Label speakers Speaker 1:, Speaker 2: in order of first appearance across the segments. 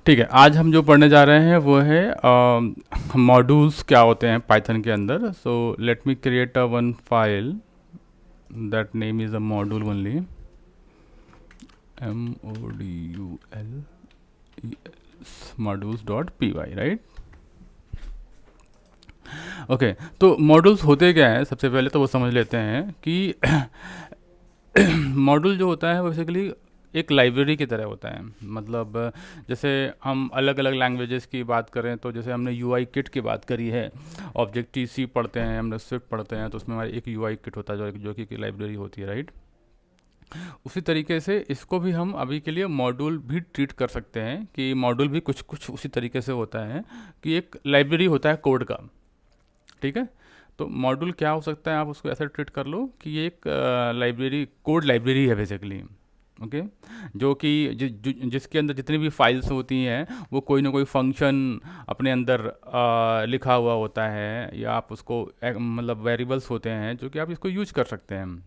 Speaker 1: ठीक है, आज हम जो पढ़ने जा रहे हैं वो है मॉड्यूल्स क्या होते हैं पाइथन के अंदर. So let me create a one file that name is a module only. modules dot P Y, right. Okay, तो मॉड्यूल्स होते क्या हैं, सबसे पहले तो वो समझ लेते हैं कि मॉड्यूल जो होता है वो बेसिकली एक लाइब्रेरी की तरह होता है. मतलब जैसे हम अलग अलग लैंग्वेजेस की बात करें तो जैसे हमने यू आई किट की बात करी है, ऑब्जेक्ट टी सी पढ़ते हैं, हमने स्विफ्ट पढ़ते हैं, तो उसमें हमारी एक यू आई किट होता है जो कि लाइब्रेरी होती है, राइट. उसी तरीके से इसको भी हम अभी के लिए मॉड्यूल भी ट्रीट कर सकते हैं कि मॉड्यूल भी कुछ कुछ उसी तरीके से होता है कि एक लाइब्रेरी होता है कोड का. ठीक है, तो मॉड्यूल क्या हो सकता है, आप उसको ऐसा ट्रीट कर लो कि ये एक लाइब्रेरी, कोड लाइब्रेरी है बेसिकली. ओके, जो कि जिसके अंदर जितनी भी फाइल्स होती हैं वो कोई ना कोई फंक्शन अपने अंदर लिखा हुआ होता है, या आप उसको मतलब वेरिएबल्स होते हैं जो कि आप इसको यूज कर सकते हैं.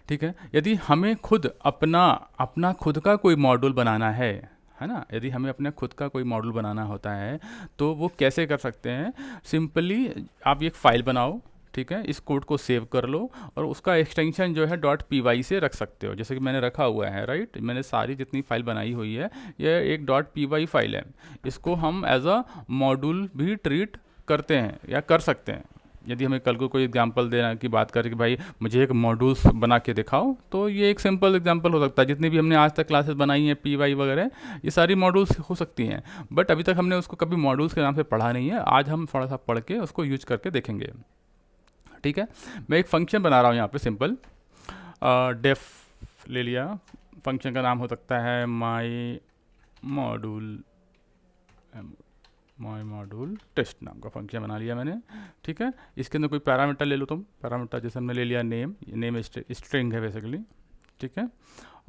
Speaker 1: ठीक है, यदि हमें खुद अपना अपना खुद का कोई मॉड्यूल बनाना है ना, यदि हमें अपने खुद का कोई मॉड्यूल बनाना होता है तो वो कैसे कर सकते हैं. सिंपली आप एक फ़ाइल बनाओ, ठीक है, इस कोड को सेव कर लो और उसका एक्सटेंशन जो है डॉट पी वाई से रख सकते हो, जैसे कि मैंने रखा हुआ है, राइट. मैंने सारी जितनी फाइल बनाई हुई है ये एक डॉट पी वाई फाइल है. इसको हम एज अ मॉड्यूल भी ट्रीट करते हैं या कर सकते हैं. यदि हमें कल को कोई एग्जांपल देना की बात करें कि भाई मुझे एक मॉड्यूल्स बना के दिखाओ, तो ये एक सिंपल एग्जांपल हो सकता है. जितनी भी हमने आज तक क्लासेस बनाई हैं पी वाई वगैरह, ये सारी मॉड्यूल्स हो सकती हैं, बट अभी तक हमने उसको कभी मॉड्यूल्स के नाम से पढ़ा नहीं है. आज हम थोड़ा सा पढ़ के उसको यूज करके देखेंगे. ठीक है, मैं एक फंक्शन बना रहा हूँ यहाँ पे सिंपल. डेफ ले लिया, फंक्शन का नाम हो सकता है मॉड्यूल माई मॉड्यूल टेस्ट नाम का फंक्शन बना लिया मैंने. ठीक है, इसके अंदर कोई पैरामीटर ले लो तुम. पैरामीटर जैसे हमने ले लिया नेम, नेम स्ट्रिंग है बेसिकली. ठीक है,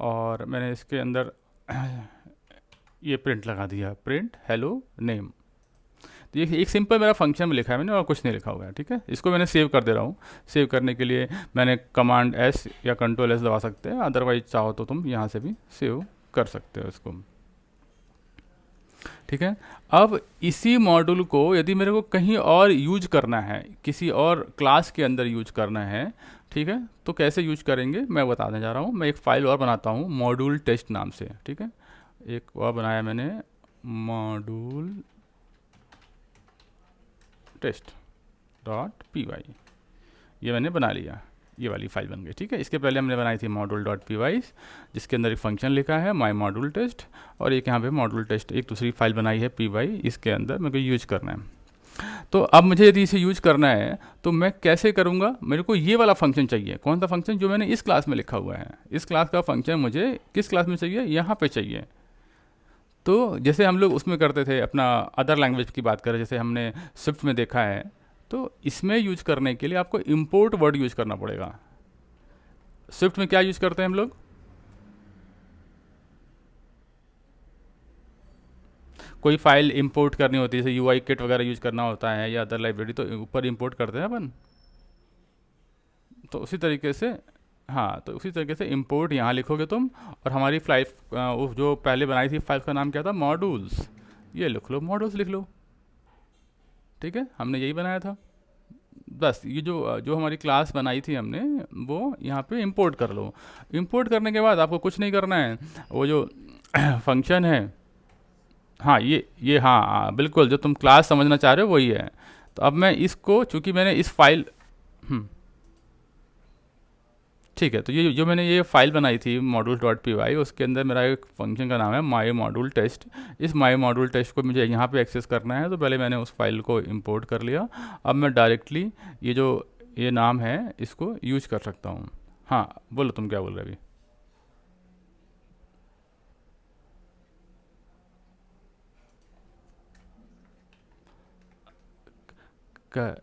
Speaker 1: और मैंने इसके अंदर ये प्रिंट लगा दिया, प्रिंट हेलो नेम. तो ये एक सिंपल मेरा फंक्शन में लिखा है मैंने और कुछ नहीं लिखा हुआ है. ठीक है, इसको मैंने सेव कर दे रहा हूँ. सेव करने के लिए मैंने कमांड एस या कंट्रोल एस दबा सकते हैं, अदरवाइज चाहो तो तुम यहाँ से भी सेव कर सकते हो इसको. ठीक है, अब इसी मॉड्यूल को यदि मेरे को कहीं और यूज करना है, किसी और क्लास के अंदर यूज करना है, ठीक है, तो कैसे यूज करेंगे मैं बताने जा रहा हूँ. मैं एक फ़ाइल और बनाता हूँ मॉड्यूल टेस्ट नाम से. ठीक है, एक और बनाया मैंने module test dot P Y, ये मैंने बना लिया, ये वाली फाइल बन गई. ठीक है, इसके पहले हमने बनाई थी मॉड्यूल डॉट पी वाई, जिसके अंदर एक फंक्शन लिखा है माई मॉड्यूल टेस्ट, और एक यहाँ पे मॉड्यूल टेस्ट एक दूसरी फाइल बनाई है पी वाई, इसके अंदर मेरे को यूज करना है. तो अब मुझे यदि इसे यूज करना है तो मैं कैसे करूँगा. मेरे को ये वाला फंक्शन चाहिए. कौन सा फंक्शन, जो मैंने इस क्लास में लिखा हुआ है, इस क्लास का फंक्शन मुझे किस क्लास में चाहिए, यहाँ पे चाहिए. तो जैसे हम लोग उसमें करते थे, अपना अदर लैंग्वेज की बात करें, जैसे हमने स्विफ्ट में देखा है, तो इसमें यूज करने के लिए आपको इम्पोर्ट वर्ड यूज करना पड़ेगा. स्विफ्ट में क्या यूज करते हैं हम लोग, कोई फाइल इंपोर्ट करनी होती है, जैसे यू आई किट वगैरह यूज करना होता है या अदर लाइब्रेरी, तो ऊपर इंपोर्ट करते हैं अपन. तो उसी तरीके से, हाँ, तो उसी तरीके से इंपोर्ट यहाँ लिखोगे तुम, और हमारी फाइल जो पहले बनाई थी फाइल का नाम क्या था, मॉड्यूल्स, ये लिख लो, मॉड्यूल्स लिख लो. ठीक है, हमने यही बनाया था. बस ये जो जो हमारी क्लास बनाई थी हमने, वो यहाँ पे इंपोर्ट कर लो. इंपोर्ट करने के बाद आपको कुछ नहीं करना है, वो जो फंक्शन है, हाँ ये हाँ हाँ, बिल्कुल जो तुम क्लास समझना चाह रहे हो वही है. तो अब मैं इसको, चूंकि मैंने इस फाइल, ठीक है, तो ये जो मैंने ये फाइल बनाई थी मॉड्यूल डॉट पी वाई, उसके अंदर मेरा एक फंक्शन का नाम है माई मॉड्यूल टेस्ट. इस माई मॉड्यूल टेस्ट को मुझे यहाँ पे एक्सेस करना है, तो पहले मैंने उस फाइल को इंपोर्ट कर लिया. अब मैं डायरेक्टली ये जो ये नाम है इसको यूज कर सकता हूँ. हाँ बोलो, तुम क्या बोल रहे अभी. क-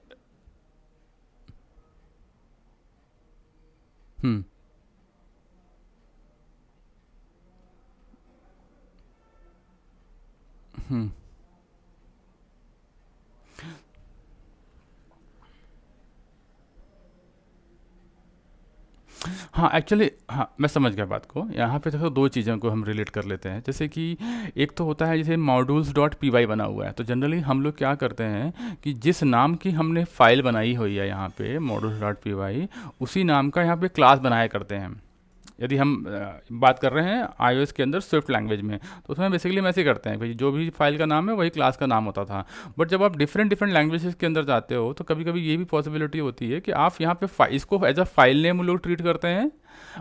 Speaker 1: हम्म हम्म हाँ एक्चुअली, हाँ मैं समझ गया बात को। यहाँ पे देखो दो चीज़ों को हम रिलेट कर लेते हैं। जैसे कि एक तो होता है जैसे मॉड्यूल्स डॉट पी वाई बना हुआ है, तो जनरली हम लोग क्या करते हैं कि जिस नाम की हमने फाइल बनाई हुई है यहाँ पे मॉड्यूल्स डॉट पी वाई, उसी नाम का यहाँ पे क्लास बनाया करते हैं। यदि हम बात कर रहे हैं iOS के अंदर स्विफ्ट लैंग्वेज में, तो उसमें बेसिकली हम ऐसे करते हैं भाई, जो भी फाइल का नाम है वही क्लास का नाम होता था। बट जब आप डिफरेंट डिफरेंट लैंग्वेजेस के अंदर जाते हो, तो कभी कभी ये भी पॉसिबिलिटी होती है कि आप यहाँ पे इसको एज अ फाइल नेम लोग ट्रीट करते हैं,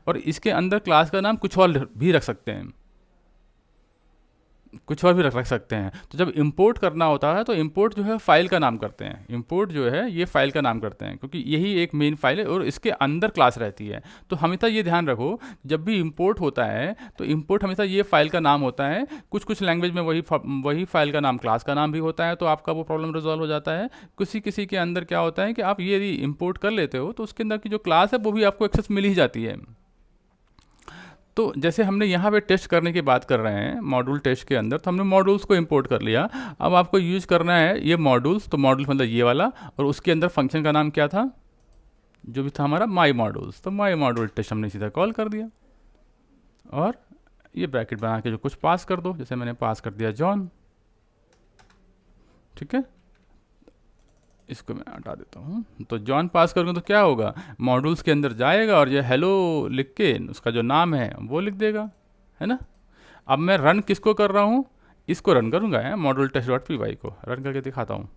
Speaker 1: और इसके अंदर क्लास का नाम कुछ और भी रख सकते हैं, कुछ और भी रख सकते हैं। तो जब इंपोर्ट करना होता है तो इंपोर्ट जो है फाइल का नाम करते हैं, इंपोर्ट जो है ये फाइल का नाम करते हैं, क्योंकि यही एक मेन फाइल है और इसके अंदर क्लास रहती है। तो हमेशा ये ध्यान रखो, जब भी इंपोर्ट होता है तो इंपोर्ट हमेशा ये फाइल का नाम होता है। कुछ कुछ लैंग्वेज में वही फाइल का नाम क्लास का नाम भी होता है, तो आपका वो प्रॉब्लम रिजॉल्व हो जाता है। किसी किसी के अंदर क्या होता है कि आप ये यदि इंपोर्ट कर लेते हो तो उसके अंदर की जो क्लास है वो भी आपको एक्सेस मिल ही जाती है। तो जैसे हमने यहाँ पे टेस्ट करने की बात कर रहे हैं मॉड्यूल टेस्ट के अंदर, तो हमने मॉड्यूल्स को इंपोर्ट कर लिया। अब आपको यूज करना है ये मॉड्यूल्स, तो मॉड्यूल मतलब ये वाला, और उसके अंदर फंक्शन का नाम क्या था, जो भी था हमारा माई मॉड्यूल्स। तो माई मॉड्यूल टेस्ट हमने सीधा कॉल कर दिया, और ये ब्रैकेट बना के जो कुछ पास कर दो, जैसे मैंने पास कर दिया जॉन। ठीक है, इसको मैं हटा देता हूँ। तो जॉन पास करूँगा तो क्या होगा, मॉड्यूल्स के अंदर जाएगा और ये हेलो लिख के उसका जो नाम है वो लिख देगा, है ना। अब मैं रन किसको कर रहा हूँ, इसको रन करूँगा, module test dot P Y को रन करके दिखाता हूँ।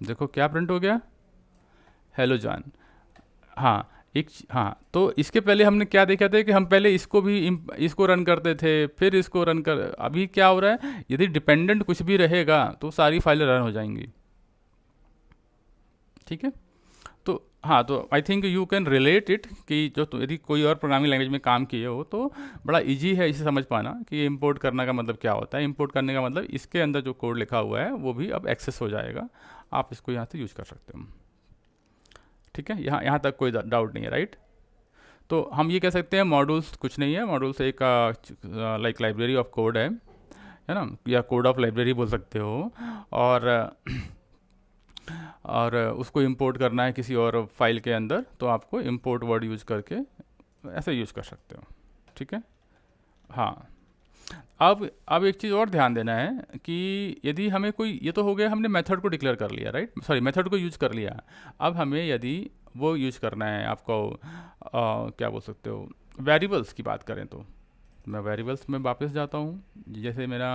Speaker 1: देखो क्या प्रिंट हो गया, हेलो जॉन। हाँ हाँ, तो इसके पहले हमने क्या देखा था कि हम पहले इसको रन करते थे, फिर इसको रन कर। अभी क्या हो रहा है, यदि डिपेंडेंट कुछ भी रहेगा तो सारी फाइलें रन हो जाएंगी। ठीक है, तो हाँ, तो I think you can relate it कि जो यदि कोई और प्रोग्रामिंग लैंग्वेज में काम किए हो तो बड़ा इजी है इसे समझ पाना कि इंपोर्ट करने का मतलब क्या होता है। इंपोर्ट करने का मतलब इसके अंदर जो कोड लिखा हुआ है वो भी अब एक्सेस हो जाएगा, आप इसको यहाँ से यूज कर सकते हो। ठीक है, यहाँ तक कोई डाउट नहीं है, राइट। तो हम ये कह सकते हैं मॉड्यूल्स कुछ नहीं है, मॉड्यूल्स एक लाइक लाइब्रेरी ऑफ कोड है ना, या कोड ऑफ लाइब्रेरी बोल सकते हो। और उसको इंपोर्ट करना है किसी और फाइल के अंदर, तो आपको इंपोर्ट वर्ड यूज करके ऐसे यूज कर सकते हो। ठीक है, हाँ। अब एक चीज़ और ध्यान देना है कि यदि हमें कोई, ये तो हो गया हमने मेथड को डिक्लेयर कर लिया, राइट, सॉरी मेथड को यूज कर लिया। अब हमें यदि वो यूज करना है आपको क्या बोल सकते हो, वेरिएबल्स की बात करें, तो मैं वेरिएबल्स में वापस जाता हूँ। जैसे मेरा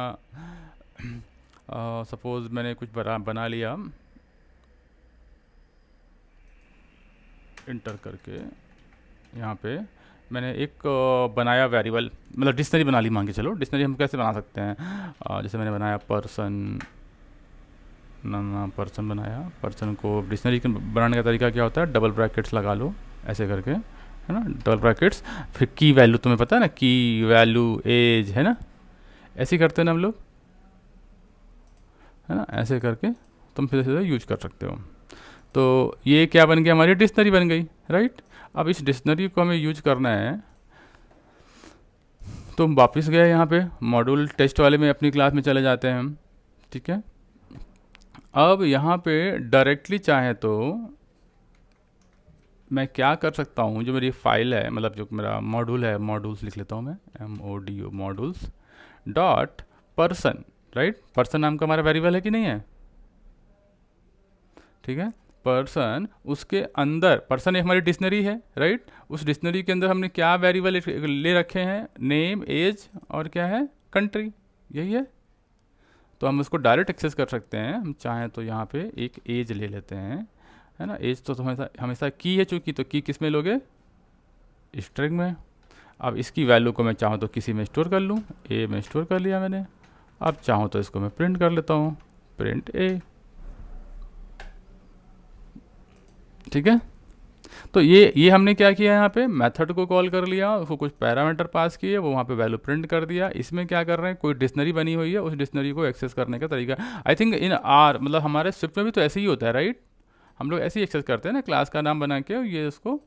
Speaker 1: सपोज़ मैंने कुछ बना लिया, इंटर करके यहाँ पे मैंने एक बनाया वेरिएबल, मतलब डिक्शनरी बना ली मान के चलो। डिक्शनरी हम कैसे बना सकते हैं, जैसे मैंने बनाया पर्सन, पर्सन बनाया। पर्सन को डिक्शनरी बनाने का तरीका क्या होता है, डबल ब्रैकेट्स लगा लो ऐसे करके, है ना, डबल ब्रैकेट्स, फिर की वैल्यू, तुम्हें पता है ना, की वैल्यू एज, है ना, ऐसे ही करते हैं ना हम लोग, है ना, ऐसे करके तुम फिर से यूज कर सकते हो। तो ये क्या बन गया, हमारी डिक्शनरी बन गई, राइट। अब इस डिक्शनरी को हमें यूज करना है, तो हम वापस गए यहाँ पे मॉड्यूल टेस्ट वाले में, अपनी क्लास में चले जाते हैं हम। ठीक है, अब यहाँ पे डायरेक्टली चाहे तो मैं क्या कर सकता हूँ, जो मेरी फाइल है, मतलब जो मेरा मॉड्यूल है, मॉड्यूल्स लिख लेता हूँ मैं, MODU modules dot person, right. Person नाम का हमारा वेरिएबल है कि नहीं है, ठीक है। पर्सन, उसके अंदर पर्सन एक हमारी डिक्शनरी है, राइट। उस डिक्शनरी के अंदर हमने क्या वेरिएबल ले रखे हैं, नेम, एज और क्या है, कंट्री, यही है। तो हम उसको डायरेक्ट एक्सेस कर सकते हैं। हम चाहें तो यहाँ पे एक एज ले लेते हैं, है ना। एज तो हमेशा हमेशा की है चूँकि, तो की किस में लोगे, स्ट्रिंग में। अब इसकी वैल्यू को मैं चाहूँ तो किसी में स्टोर कर लूँ, ए में स्टोर कर लिया मैंने। अब चाहूँ तो इसको मैं प्रिंट कर लेता हूँ, प्रिंट ए। ठीक है, तो ये हमने क्या किया, यहाँ पे मेथड को कॉल कर लिया, उसको कुछ पैरामीटर पास किए, वो वहाँ पे वैल्यू प्रिंट कर दिया। इसमें क्या कर रहे हैं, कोई डिक्शनरी बनी हुई है, उस डिक्शनरी को एक्सेस करने का तरीका आई थिंक इन आर, मतलब हमारे स्विफ्ट में भी तो ऐसे ही होता है, राइट। हम लोग ऐसे ही एक्सेस करते हैं ना, क्लास का नाम बना के ये उसको।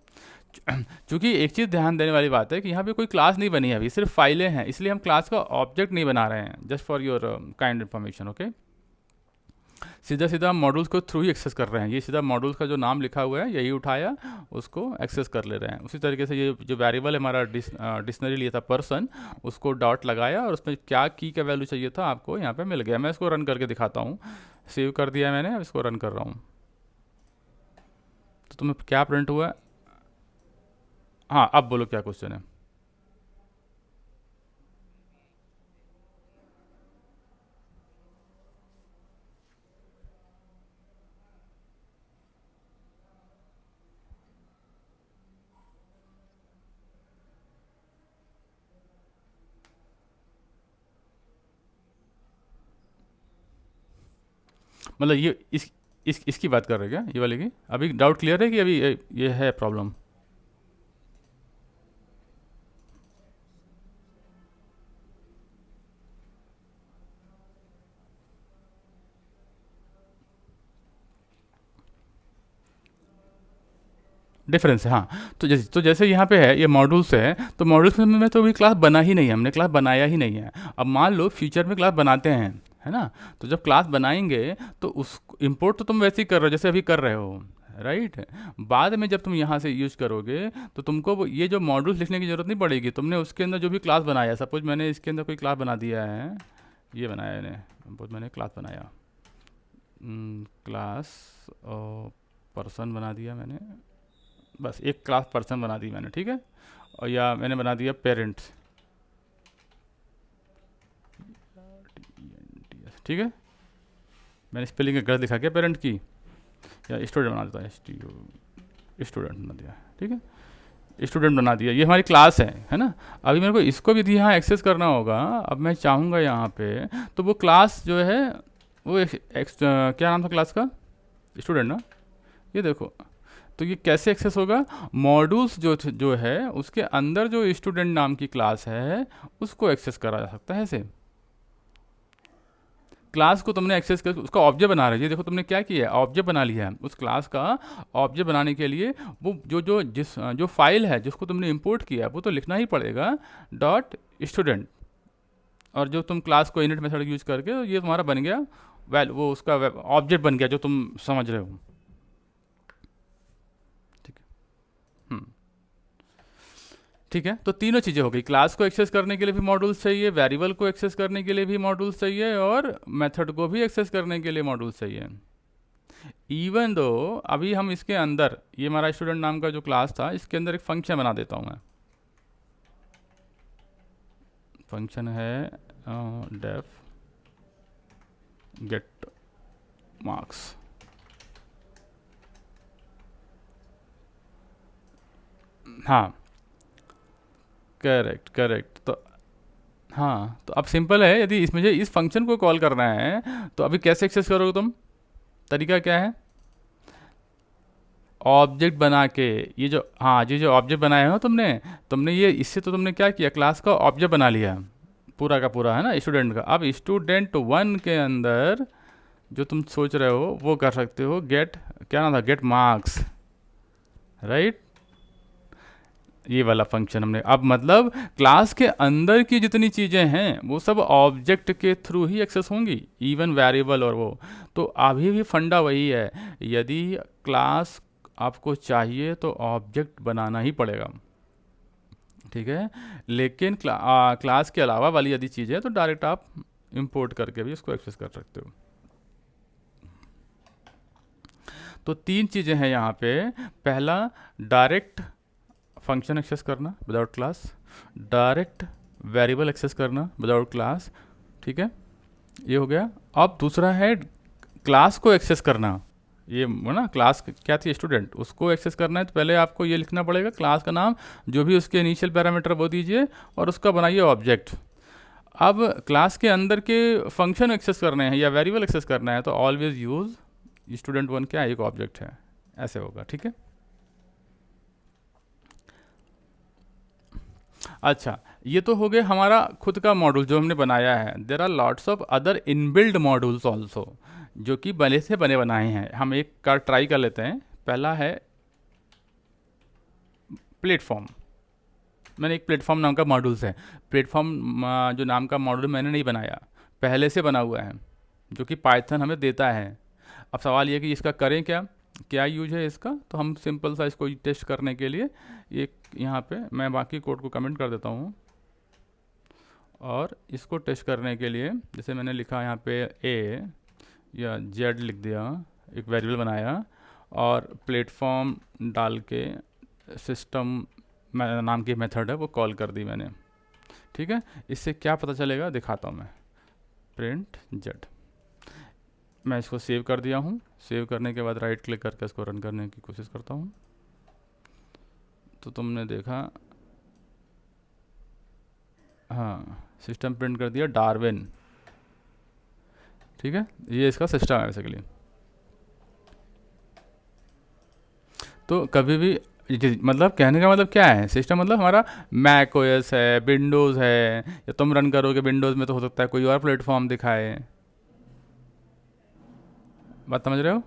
Speaker 1: चूँकि एक चीज़ ध्यान देने वाली बात है कि यहाँ पे कोई क्लास नहीं बनी है अभी, सिर्फ फाइलें हैं, इसलिए हम क्लास का ऑब्जेक्ट नहीं बना रहे हैं, just for your kind information, okay. सीधा सीधा मॉड्यूल्स को थ्रू ही एक्सेस कर रहे हैं, ये सीधा मॉड्यूल्स का जो नाम लिखा हुआ है यही उठाया, उसको एक्सेस कर ले रहे हैं। उसी तरीके से ये जो वेरिएबल है हमारा डिक्शनरी लिया था पर्सन, उसको डॉट लगाया और उसमें क्या की का वैल्यू चाहिए था आपको यहाँ पे मिल गया। मैं इसको रन करके दिखाता हूँ, सेव कर दिया मैंने, अब इसको रन कर रहा हूँ। तो तुम्हें क्या प्रिंट हुआ है? हाँ, अब बोलो क्या क्वेश्चन है। मतलब ये इसकी बात कर रहे हैं क्या, ये वाले की? अभी डाउट क्लियर है कि अभी ये है प्रॉब्लम? डिफरेंस है, हाँ। तो जैसे यहाँ पे है ये मॉड्यूल्स है, तो मॉड्यूल्स में तो अभी क्लास बना ही नहीं है, हमने क्लास बनाया ही नहीं है। अब मान लो फ्यूचर में क्लास बनाते हैं, है ना? तो जब क्लास बनाएंगे तो उस इंपोर्ट तो तुम वैसे ही कर रहे हो जैसे अभी कर रहे हो, राइट? बाद में जब तुम यहाँ से यूज करोगे तो तुमको ये जो मॉड्यूल्स लिखने की ज़रूरत नहीं पड़ेगी। तुमने उसके अंदर जो भी क्लास बनाया, सपोज मैंने इसके अंदर कोई क्लास बना दिया है, ये बनाया मैंने, सपोज मैंने क्लास बनाया, क्लास पर्सन बना दिया मैंने, बस एक क्लास पर्सन बना दी मैंने, ठीक है? और या मैंने बना दिया पेरेंट्स, ठीक है? मैंने स्पेलिंग गलत लिखा क्या पेरेंट की, या स्टूडेंट बना देता है, स्टूडेंट बना दिया, ठीक है? स्टूडेंट बना दिया, ये हमारी क्लास है ना? अभी मेरे को इसको भी यहाँ एक्सेस करना होगा। अब मैं चाहूँगा यहाँ पे, तो वो क्लास जो है वो क्या नाम था क्लास का? स्टूडेंट ना? ये देखो, तो ये कैसे एक्सेस होगा? मॉड्यूल्स जो है उसके अंदर जो स्टूडेंट नाम की क्लास है उसको एक्सेस करा जा सकता है ऐसे। क्लास को तुमने एक्सेस कर उसका ऑब्जेक्ट बना रहे, ये देखो तुमने क्या किया है, ऑब्जेक्ट बना लिया है। उस क्लास का ऑब्जेक्ट बनाने के लिए वो जो फाइल है जिसको तुमने इंपोर्ट किया वो तो लिखना ही पड़ेगा, डॉट स्टूडेंट। और जो तुम क्लास को इनिट मेथड यूज करके, ये तुम्हारा बन गया वो उसका ऑब्जेक्ट बन गया जो तुम समझ रहे हो, ठीक है? ठीक है, तो तीनों चीज़ें हो गई। क्लास को एक्सेस करने के लिए भी मॉड्यूल्स चाहिए, वेरिएबल को एक्सेस करने के लिए भी मॉड्यूल्स चाहिए, और मेथड को भी एक्सेस करने के लिए मॉड्यूल्स चाहिए। इवन दो अभी हम इसके अंदर, ये हमारा स्टूडेंट नाम का जो क्लास था, इसके अंदर एक फंक्शन बना देता हूँ मैं। फंक्शन है डेफ गेट मार्क्स, हाँ करेक्ट करेक्ट। तो हाँ, तो अब सिंपल है, यदि इस मुझे इस फंक्शन को कॉल करना है तो अभी कैसे एक्सेस करोगे तुम? तरीका क्या है? ऑब्जेक्ट बना के, ये जो, हाँ ये जो ऑब्जेक्ट बनाया हो तुमने तुमने ये इससे तो तुमने क्या किया, क्लास का ऑब्जेक्ट बना लिया पूरा का पूरा, है ना, स्टूडेंट का। अब स्टूडेंट वन के अंदर जो तुम सोच रहे हो वो कर सकते हो, गेट, क्या नाम था, गेट मार्क्स, राइट? ये वाला फंक्शन हमने, अब मतलब क्लास के अंदर की जितनी चीज़ें हैं वो सब ऑब्जेक्ट के थ्रू ही एक्सेस होंगी, इवन वेरिएबल और वो। तो अभी भी फंडा वही है, यदि क्लास आपको चाहिए तो ऑब्जेक्ट बनाना ही पड़ेगा, ठीक है? लेकिन क्लास के अलावा वाली यदि चीज़ें हैं तो डायरेक्ट आप इंपोर्ट करके भी इसको एक्सेस कर सकते हो। तो तीन चीज़ें हैं यहाँ पे। पहला, डायरेक्ट फंक्शन एक्सेस करना without class, direct variable access करना विदाउट क्लास, ठीक है, ये हो गया। अब दूसरा है क्लास को एक्सेस करना, ये ना क्लास क्या थी, स्टूडेंट, उसको एक्सेस करना है तो पहले आपको ये लिखना पड़ेगा, क्लास का नाम जो भी उसके इनिशियल पैरामीटर वो दीजिए और उसका बनाइए ऑब्जेक्ट। अब क्लास के अंदर के फंक्शन एक्सेस करने हैं या वेरिएबल एक्सेस करना है तो ऑलवेज यूज स्टूडेंट वन, क्या एक ऑब्जेक्ट है, ऐसे होगा, ठीक है? अच्छा, ये तो हो गया हमारा खुद का मॉड्यूल जो हमने बनाया है। There are lots of other inbuilt modules also जो कि पहले से बने बनाए हैं। हम एक का ट्राई कर लेते हैं। पहला है प्लेटफॉर्म। मैंने एक प्लेटफॉर्म नाम का मॉड्यूल्स है। प्लेटफॉर्म जो नाम का मॉड्यूल मैंने नहीं बनाया, पहले से बना हुआ है। जो कि पाइथन हमें देता है। अब सवाल ये कि इसका करें क्या, क्या यूज है इसका। तो हम सिंपल सा इसको टेस्ट करने के लिए एक यहाँ पे मैं बाकी कोड को कमेंट कर देता हूँ, और इसको टेस्ट करने के लिए जैसे मैंने लिखा यहाँ पे ए या जेड लिख दिया, एक वेरिएबल बनाया और प्लेटफॉर्म डाल के सिस्टम नाम की मेथड है वो कॉल कर दी मैंने। ठीक है, इससे क्या पता चलेगा दिखाता हूँ मैं, प्रिंट जेड। मैं इसको सेव कर दिया हूँ। सेव करने के बाद राइट क्लिक करके इसको रन करने की कोशिश करता हूँ। तो तुमने देखा, हाँ सिस्टम प्रिंट कर दिया डार्विन। ठीक है, ये इसका सिस्टम है बेसिकली। तो कभी भी मतलब कहने का मतलब क्या है, सिस्टम मतलब हमारा मैक ओएस है, विंडोज़ है, या तुम रन करोगे विंडोज़ में तो हो सकता है कोई और प्लेटफॉर्म दिखाए। बात समझ रहे हो।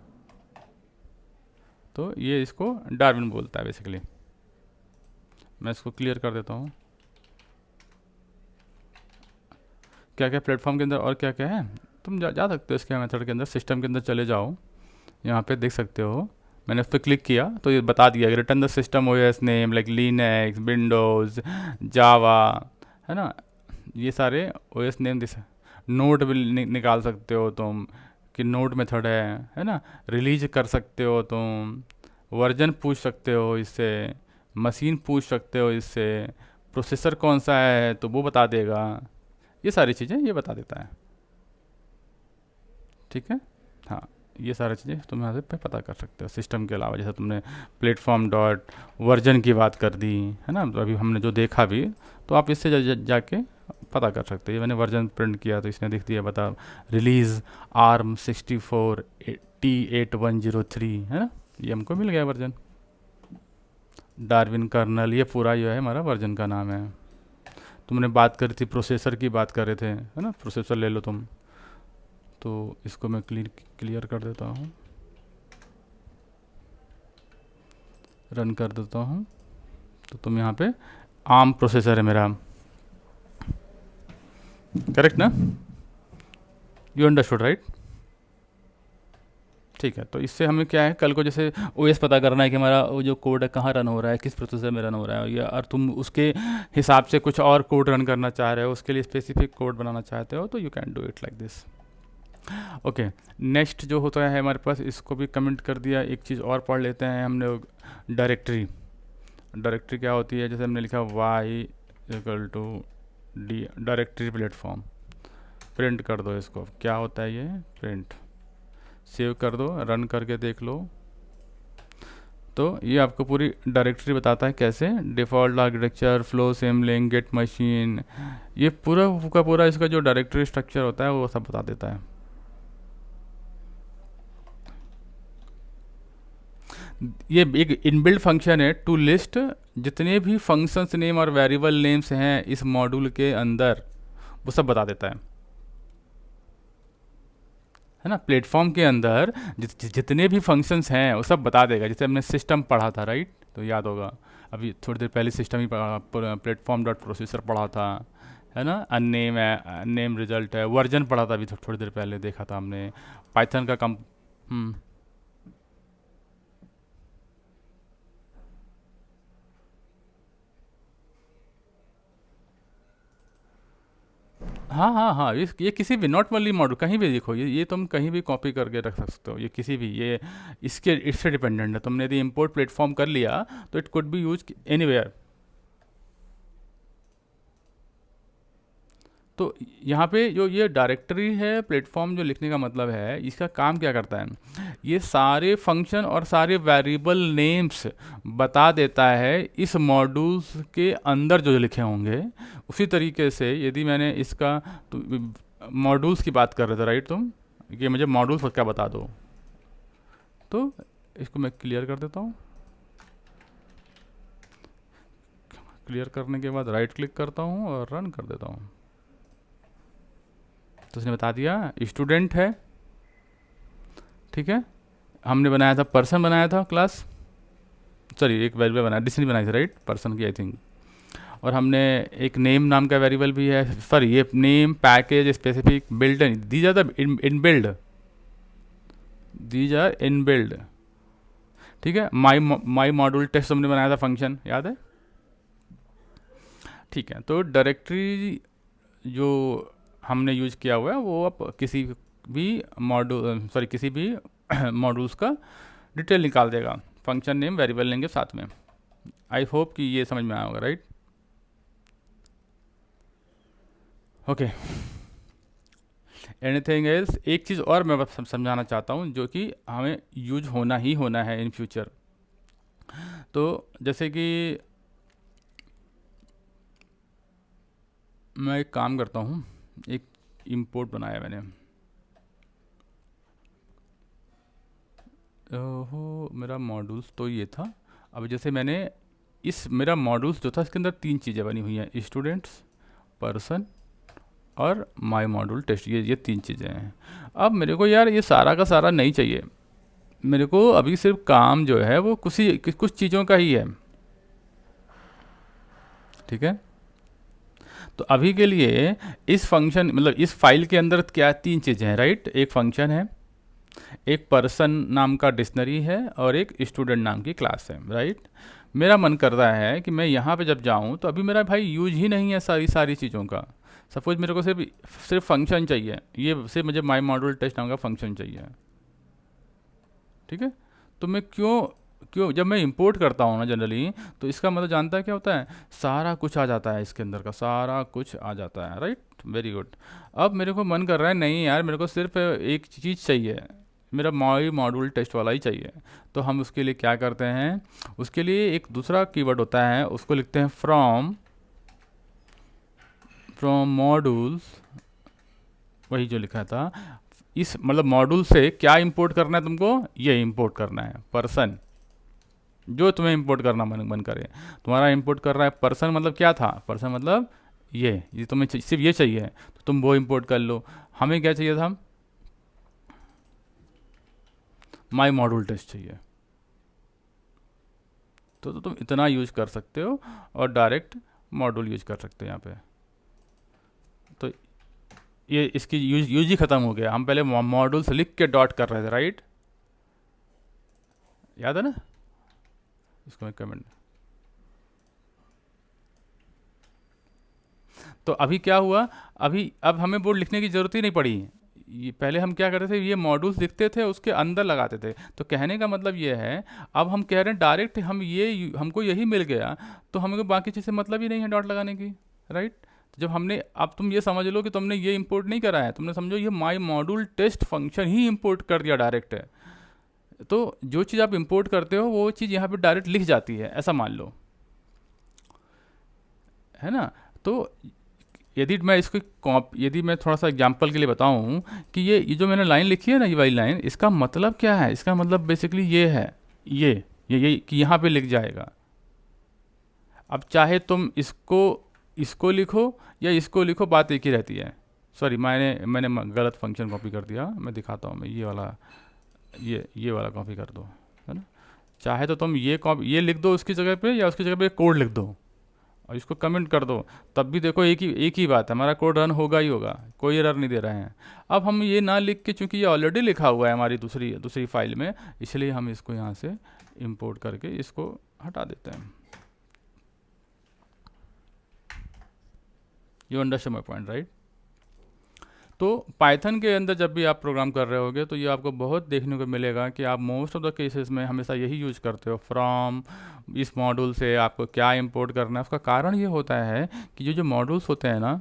Speaker 1: तो ये इसको डार्विन बोलता है बेसिकली। मैं इसको क्लियर कर देता हूँ। क्या क्या प्लेटफॉर्म के अंदर और क्या क्या है, तुम जा सकते हो इसके मेथड के अंदर, सिस्टम के अंदर चले जाओ, यहाँ पे देख सकते हो। मैंने उस पर क्लिक किया तो ये बता दिया return the system OS name like Linux, Windows, Java, है ना। ये सारे ओएस नेम नोड भी निकाल सकते हो तुम कि नोड मेथड है ना। रिलीज कर सकते हो तुम, वर्जन पूछ सकते हो इससे, मशीन पूछ सकते हो इससे, प्रोसेसर कौन सा है तो वो बता देगा। ये सारी चीज़ें ये बता देता है। ठीक है, हाँ ये सारी चीज़ें तुम यहाँ से पे पता कर सकते हो सिस्टम के अलावा। जैसे तुमने प्लेटफॉर्म डॉट वर्जन की बात कर दी है ना, तो अभी हमने जो देखा भी, तो आप इससे जाके पता कर सकते हो। ये मैंने वर्जन प्रिंट किया तो इसने दिख दिया बता रिलीज़ आर्म 64 T8103 है ना, ये हमको मिल गया वर्जन। डार्विन कर्नल, ये पूरा जो है हमारा वर्जन का नाम है। तुमने बात करी थी प्रोसेसर की, बात कर रहे थे है ना, प्रोसेसर ले लो तुम। तो इसको मैं क्लियर कर देता हूँ, रन कर देता हूँ। तो तुम यहाँ पे आर्म प्रोसेसर है मेरा, करेक्ट ना, यू अंडरस्टूड राइट। ठीक है, तो इससे हमें क्या है, कल को जैसे ओएस पता करना है कि हमारा वो जो कोड है कहाँ रन हो रहा है, किस प्रोसेसर में रन हो रहा है, या और तुम उसके हिसाब से कुछ और कोड रन करना चाह रहे हो, उसके लिए स्पेसिफिक कोड बनाना चाहते हो, तो you can do it like this. Okay, next जो होता है हमारे पास, इसको भी कमेंट कर दिया। एक चीज़ और पढ़ लेते हैं हमने, डायरेक्टरी। डायरेक्टरी क्या होती है, जैसे हमने लिखा y equal to D directory platform. Print कर दो इसको, क्या होता है ये, प्रिंट। सेव कर दो, रन करके देख लो। तो ये आपको पूरी डायरेक्टरी बताता है कैसे, default architecture, flow symlink, get machine, ये पूरा का पूरा इसका जो डायरेक्टरी स्ट्रक्चर होता है वो सब बता देता है। ये एक इनबिल्ट फंक्शन है टू लिस्ट जितने भी फंक्शंस नेम और वेरिएबल नेम्स हैं इस मॉड्यूल के अंदर, वो सब बता देता है ना। प्लेटफॉर्म के अंदर जितने भी फंक्शंस हैं वो सब बता देगा। जैसे हमने सिस्टम पढ़ा था राइट, तो याद होगा अभी थोड़ी देर पहले सिस्टम ही प्लेटफॉर्म डॉट प्रोसेसर पढ़ा था है ना। अननेम है, अननेम रिजल्ट है, वर्जन पढ़ा था अभी थोड़ी देर पहले देखा था हमने, पाइथन का कम। हाँ हाँ हाँ, ये किसी भी नॉट ओनली मॉडल, कहीं भी देखो, ये तुम कहीं भी कॉपी करके रख सकते हो, ये किसी भी, ये इससे डिपेंडेंट है। तुमने यदि इंपोर्ट प्लेटफॉर्म कर लिया तो it could be use anywhere. तो यहाँ पे जो ये डायरेक्टरी है प्लेटफॉर्म, जो लिखने का मतलब है, इसका काम क्या करता है, ये सारे फंक्शन और सारे वेरिएबल नेम्स बता देता है इस मॉड्यूल्स के अंदर जो लिखे होंगे। उसी तरीके से यदि मैंने इसका मॉड्यूल्स की बात कर रहे थे राइट तुम, कि मुझे मॉड्यूल्स क्या बता दो, तो इसको मैं क्लियर कर देता हूँ। क्लियर करने के बाद राइट क्लिक करता हूँ और रन कर देता हूँ। तो उसने बता दिया स्टूडेंट है, ठीक है। हमने बनाया था पर्सन, बनाया था क्लास, सॉरी एक वेरिएबल बनाया, डिक्शनरी बनाई थी राइट, पर्सन की आई थिंक। और हमने एक नेम नाम का वेरिएबल भी है, सॉरी ये name package specific build, these are the inbuilt, these are inbuilt. ठीक है, माई मॉड्यूल टेस्ट हमने बनाया था फंक्शन, याद है? ठीक है, तो डायरेक्टरी जो हमने यूज किया हुआ है वो आप किसी भी मॉड्यूल, सॉरी किसी भी मॉड्यूल्स का डिटेल निकाल देगा, फंक्शन नेम वेरिएबल लेंगे साथ में। आई होप कि ये समझ में आया होगा, राइट? Okay, anything else? एक चीज़ और मैं समझाना चाहता हूँ जो कि हमें यूज होना ही होना है इन फ्यूचर। तो जैसे कि मैं एक काम करता हूँ, एक इंपोर्ट बनाया मैंने, ओहो मेरा मॉड्यूल्स तो ये था। अब जैसे मैंने इस मेरा मॉड्यूल्स जो था इसके अंदर 3 चीज़ें बनी हुई हैं, स्टूडेंट्स, पर्सन और माय मॉड्यूल टेस्ट, ये 3 चीज़ें हैं। अब मेरे को यार ये सारा का सारा नहीं चाहिए, मेरे को अभी सिर्फ काम जो है वो कुछ चीज़ों का ही है। ठीक है, तो अभी के लिए इस फंक्शन मतलब इस फाइल के अंदर क्या 3 चीज़ें हैं, राइट? एक फंक्शन है, एक पर्सन नाम का डिक्शनरी है और एक स्टूडेंट नाम की क्लास है, राइट? मेरा मन कर रहा है कि मैं यहाँ पे जब जाऊँ तो अभी मेरा भाई यूज ही नहीं है सारी चीज़ों का। सपोज मेरे को सिर्फ फंक्शन चाहिए, ये सिर्फ मुझे माई मॉड्यूल टेस्ट नाम का फंक्शन चाहिए। ठीक है, तो मैं क्यों जब मैं इंपोर्ट करता हूँ ना जनरली, तो इसका मतलब जानता है क्या होता है, सारा कुछ आ जाता है इसके अंदर का, सारा कुछ आ जाता है, राइट? Very good. अब मेरे को मन कर रहा है नहीं यार, मेरे को सिर्फ एक चीज़ चाहिए, मेरा माई मॉड्यूल टेस्ट वाला ही चाहिए। तो हम उसके लिए क्या करते हैं, उसके लिए एक दूसरा कीवर्ड होता है, उसको लिखते हैं फ्रॉम मॉड्यूल्स, वही जो लिखा था। इस मतलब मॉड्यूल से क्या इंपोर्ट करना है तुमको, ये इंपोर्ट करना है पर्सन, जो तुम्हें इंपोर्ट करना मन करे। तुम्हारा इंपोर्ट कर रहा है पर्सन, मतलब क्या था, पर्सन मतलब ये तुम्हें सिर्फ ये चाहिए तो तुम वो इंपोर्ट कर लो। हमें क्या चाहिए था, माई मॉड्यूल टेस्ट चाहिए, तो तुम इतना यूज कर सकते हो और डायरेक्ट मॉड्यूल यूज कर सकते हो यहाँ पे। तो ये इसकी यूज ही ख़त्म हो गया, हम पहले मॉड्यूल्स लिख के डॉट कर रहे थे, राइट? याद है ना? इसको मैं कमेंट, तो अभी क्या हुआ, अब हमें बोर्ड लिखने की ज़रूरत ही नहीं पड़ी। ये पहले हम क्या करते थे, ये मॉड्यूल्स लिखते थे उसके अंदर लगाते थे। तो कहने का मतलब ये है, अब हम कह रहे हैं डायरेक्ट हमको यही मिल गया, तो हमें बाकी चीज़ से मतलब ही नहीं है डॉट लगाने की, राइट? तो जब हमने, अब तुम ये समझ लो कि तुमने ये इंपोर्ट नहीं करा है, तुमने समझो ये माई मॉड्यूल टेस्ट फंक्शन ही इंपोर्ट कर दिया डायरेक्ट है। तो जो चीज़ आप इंपोर्ट करते हो वो चीज़ यहाँ पे डायरेक्ट लिख जाती है, ऐसा मान लो, है ना? तो यदि मैं थोड़ा सा एग्जांपल के लिए बताऊं कि ये जो मैंने लाइन लिखी है ना, ये वाली लाइन, इसका मतलब क्या है, इसका मतलब बेसिकली ये है, ये कि यहाँ पे लिख जाएगा। अब चाहे तुम इसको लिखो या इसको लिखो, बात एक ही रहती है। सॉरी, मैंने गलत फंक्शन कॉपी कर दिया, मैं दिखाता हूँ, मैं ये वाला कॉपी कर दो, है ना? चाहे तो तुम ये लिख दो उसकी जगह पे, या उसकी जगह पे कोड लिख दो और इसको कमेंट कर दो, तब भी देखो एक ही बात है, हमारा कोड रन होगा ही होगा, कोई एरर नहीं दे रहे हैं। अब हम ये ना लिख के, चूंकि ये ऑलरेडी लिखा हुआ है हमारी दूसरी फाइल में, इसलिए हम इसको यहाँ से इंपोर्ट करके इसको हटा देते हैं। You understand my point, right? तो पाइथन के अंदर जब भी आप प्रोग्राम कर रहे होगे तो ये आपको बहुत देखने को मिलेगा कि आप मोस्ट ऑफ द केसेस में हमेशा यही यूज करते हो, फ्रॉम इस मॉड्यूल से आपको क्या इंपोर्ट करना है। उसका कारण ये होता है कि जो मॉड्यूल्स होते हैं ना,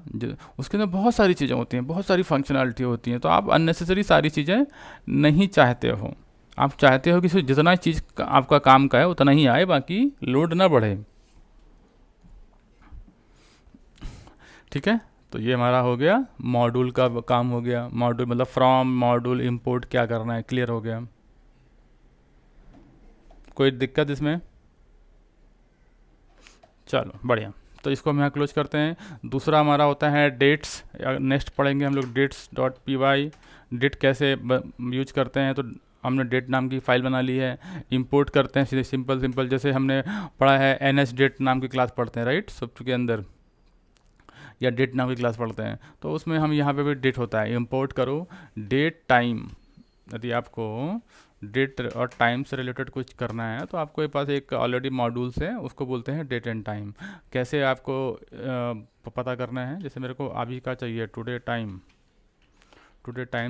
Speaker 1: उसके अंदर बहुत सारी चीज़ें होती हैं, बहुत सारी फंक्शनलिटी होती हैं, तो आप अननेसेसरी सारी चीज़ें नहीं चाहते हो। आप चाहते हो कि जितना चीज़ आपका काम का है उतना ही आए, बाकी लोड ना बढ़े। ठीक है, तो ये हमारा हो गया, मॉड्यूल का काम हो गया। मॉड्यूल मतलब फ्रॉम मॉड्यूल इंपोर्ट क्या करना है, क्लियर हो गया? कोई दिक्कत इसमें? चलो बढ़िया, तो इसको हम यहाँ क्लोज करते हैं। दूसरा हमारा होता है डेट्स, नेक्स्ट पढ़ेंगे हम लोग dates dot P Y, date कैसे यूज करते हैं। तो हमने डेट नाम की फ़ाइल बना ली है, इंपोर्ट करते हैं सीधे सिंपल जैसे हमने पढ़ा है एनएस डेट नाम की क्लास पढ़ते हैं राइट सॉफ्टवेयर के अंदर, या डेट नाम की क्लास पढ़ते हैं, तो उसमें हम यहाँ पे भी डेट होता है, इंपोर्ट करो डेट टाइम। यदि आपको डेट और टाइम से रिलेटेड कुछ करना है तो आपके पास एक ऑलरेडी मॉड्यूल्स है, उसको बोलते हैं डेट एंड टाइम। कैसे आपको पता करना है, जैसे मेरे को अभी का चाहिए टुडे टाइम,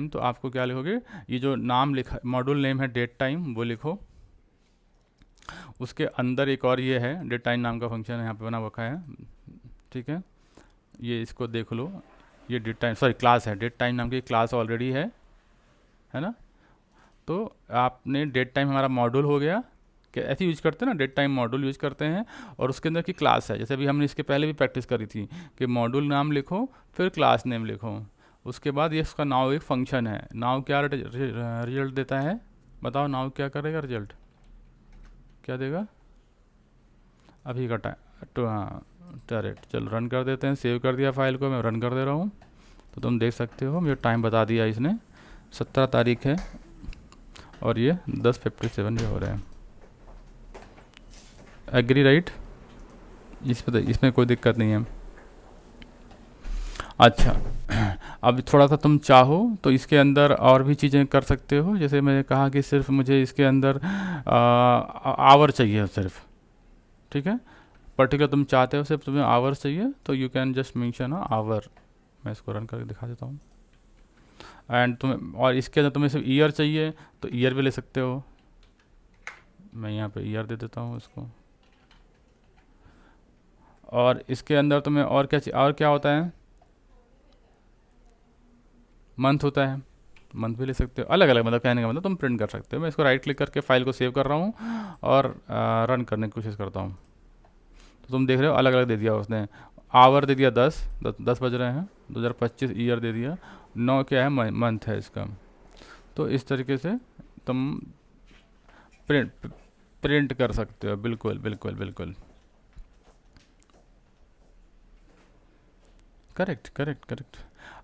Speaker 1: तो आपको क्या लिखोगे, ये जो नाम लिखा मॉड्यूल नेम है डेट टाइम वो लिखो, उसके अंदर एक और ये है डेट टाइम नाम का फंक्शन यहाँ पे बना रखा है, ठीक है, ये इसको देख लो, ये डेट टाइम सॉरी क्लास है, डेट टाइम नाम की क्लास ऑलरेडी है ना। तो आपने डेट टाइम हमारा मॉड्यूल हो गया, कि ऐसे यूज करते हैं ना, डेट टाइम मॉड्यूल यूज करते हैं और उसके अंदर की क्लास है, जैसे अभी हमने इसके पहले भी प्रैक्टिस करी थी कि मॉड्यूल नाम लिखो फिर क्लास नेम लिखो, उसके बाद ये इसका नाउ एक फंक्शन है, नाउ क्या रिजल्ट देता है, बताओ नाउ क्या करेगा, रिजल्ट क्या देगा, अभी का टाइम तो हाँ डायरेक्ट, चलो रन कर देते हैं, सेव कर दिया फाइल को, मैं रन कर दे रहा हूँ, तो तुम देख सकते हो मुझे टाइम बता दिया इसने, 17 तारीख है और ये 10:57 ये हो रहे हैं, एग्री राइट, इसमें कोई दिक्कत नहीं है। अच्छा अब थोड़ा सा तुम चाहो तो इसके अंदर और भी चीज़ें कर सकते हो, जैसे मैंने कहा कि सिर्फ मुझे इसके अंदर आवर चाहिए सिर्फ, ठीक है, पर्टिकुलर तुम चाहते हो सिर्फ तुम्हें आवर्स चाहिए, तो you can just mention hour, मैं इसको रन करके दिखा देता हूँ, एंड तुम्हें और इसके अंदर तुम्हें सिर्फ ईयर चाहिए तो ईयर भी ले सकते हो, मैं यहाँ पे ईयर दे देता हूँ इसको, और इसके अंदर तुम्हें और क्या होता है, मंथ होता है, मंथ भी ले सकते हो, अलग अलग मतलब कहने का मतलब तुम प्रिंट कर सकते हो। मैं इसको राइट क्लिक करके फाइल को सेव कर रहा हूँ और रन करने की कोशिश करता हूँ, तो तुम देख रहे हो अलग अलग दे दिया उसने, आवर दे दिया 10 बज रहे हैं 2025, ईयर दे दिया 9 क्या है मंथ है इसका, तो इस तरीके से तुम प्रिंट कर सकते हो, बिल्कुल बिल्कुल बिल्कुल करेक्ट।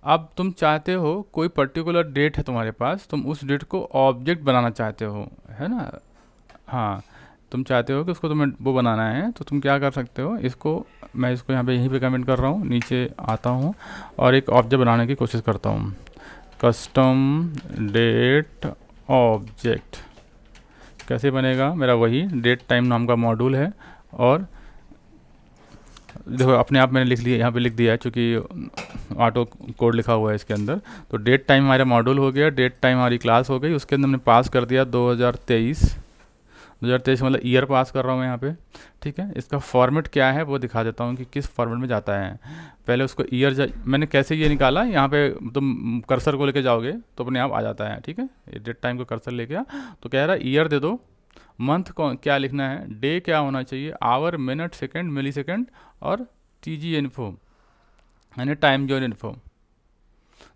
Speaker 1: अब तुम चाहते हो कोई पर्टिकुलर डेट है तुम्हारे पास, तुम उस डेट को ऑब्जेक्ट बनाना चाहते हो, है ना, हाँ तुम चाहते हो कि उसको तुम्हें वो बनाना है, तो तुम क्या कर सकते हो, इसको मैं इसको यहाँ पे यहीं पे कमेंट कर रहा हूँ, नीचे आता हूँ और एक ऑब्जेक्ट बनाने की कोशिश करता हूँ, कस्टम डेट ऑब्जेक्ट कैसे बनेगा, मेरा वही डेट टाइम नाम का मॉड्यूल है, और देखो अपने आप मैंने लिख लिया, यहाँ पे लिख दिया है चूँकि ऑटो कोड लिखा हुआ है इसके अंदर, तो डेट टाइम हमारा मॉड्यूल हो गया, डेट टाइम हमारी क्लास हो गई, उसके अंदर हमने पास कर दिया 2023 मतलब ईयर पास कर रहा हूँ मैं यहाँ पे, ठीक है। इसका फॉर्मेट क्या है वो दिखा देता हूँ कि किस फॉर्मेट में जाता है, पहले उसको ईयर मैंने कैसे ये निकाला, यहाँ पे तुम कर्सर को लेके जाओगे तो अपने आप आ जाता है, ठीक है, ये डेट टाइम को कर्सर लेके आ, तो कह रहा है ईयर दे दो, मंथ कौन क्या लिखना है, डे क्या होना चाहिए, our minute second milli second, और TG इन्फो यानी टाइम जोन इन्फो,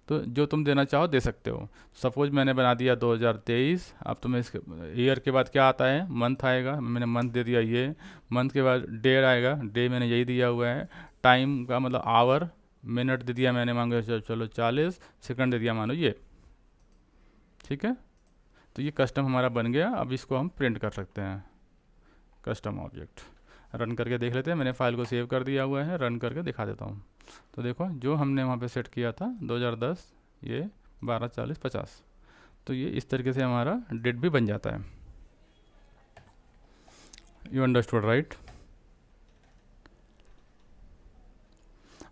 Speaker 1: तो जो तुम देना चाहो दे सकते हो। सपोज मैंने बना दिया 2023, अब तुम्हें इसके ईयर के बाद क्या आता है, मंथ आएगा, मैंने मंथ दे दिया ये, मंथ के बाद डे आएगा, डे मैंने यही दिया हुआ है, टाइम का मतलब आवर, मिनट दे दिया मैंने मांगे चलो 40, सेकंड दे दिया मानो ये, ठीक है। तो ये कस्टम हमारा बन गया, अब इसको हम प्रिंट कर सकते हैं, कस्टम ऑब्जेक्ट रन करके देख लेते हैं, मैंने फाइल को सेव कर दिया हुआ है, रन करके दिखा देता हूँ, तो देखो जो हमने वहाँ पे सेट किया था 2010 ये 12/40/50, तो ये इस तरीके से हमारा डेट भी बन जाता है। You understood right,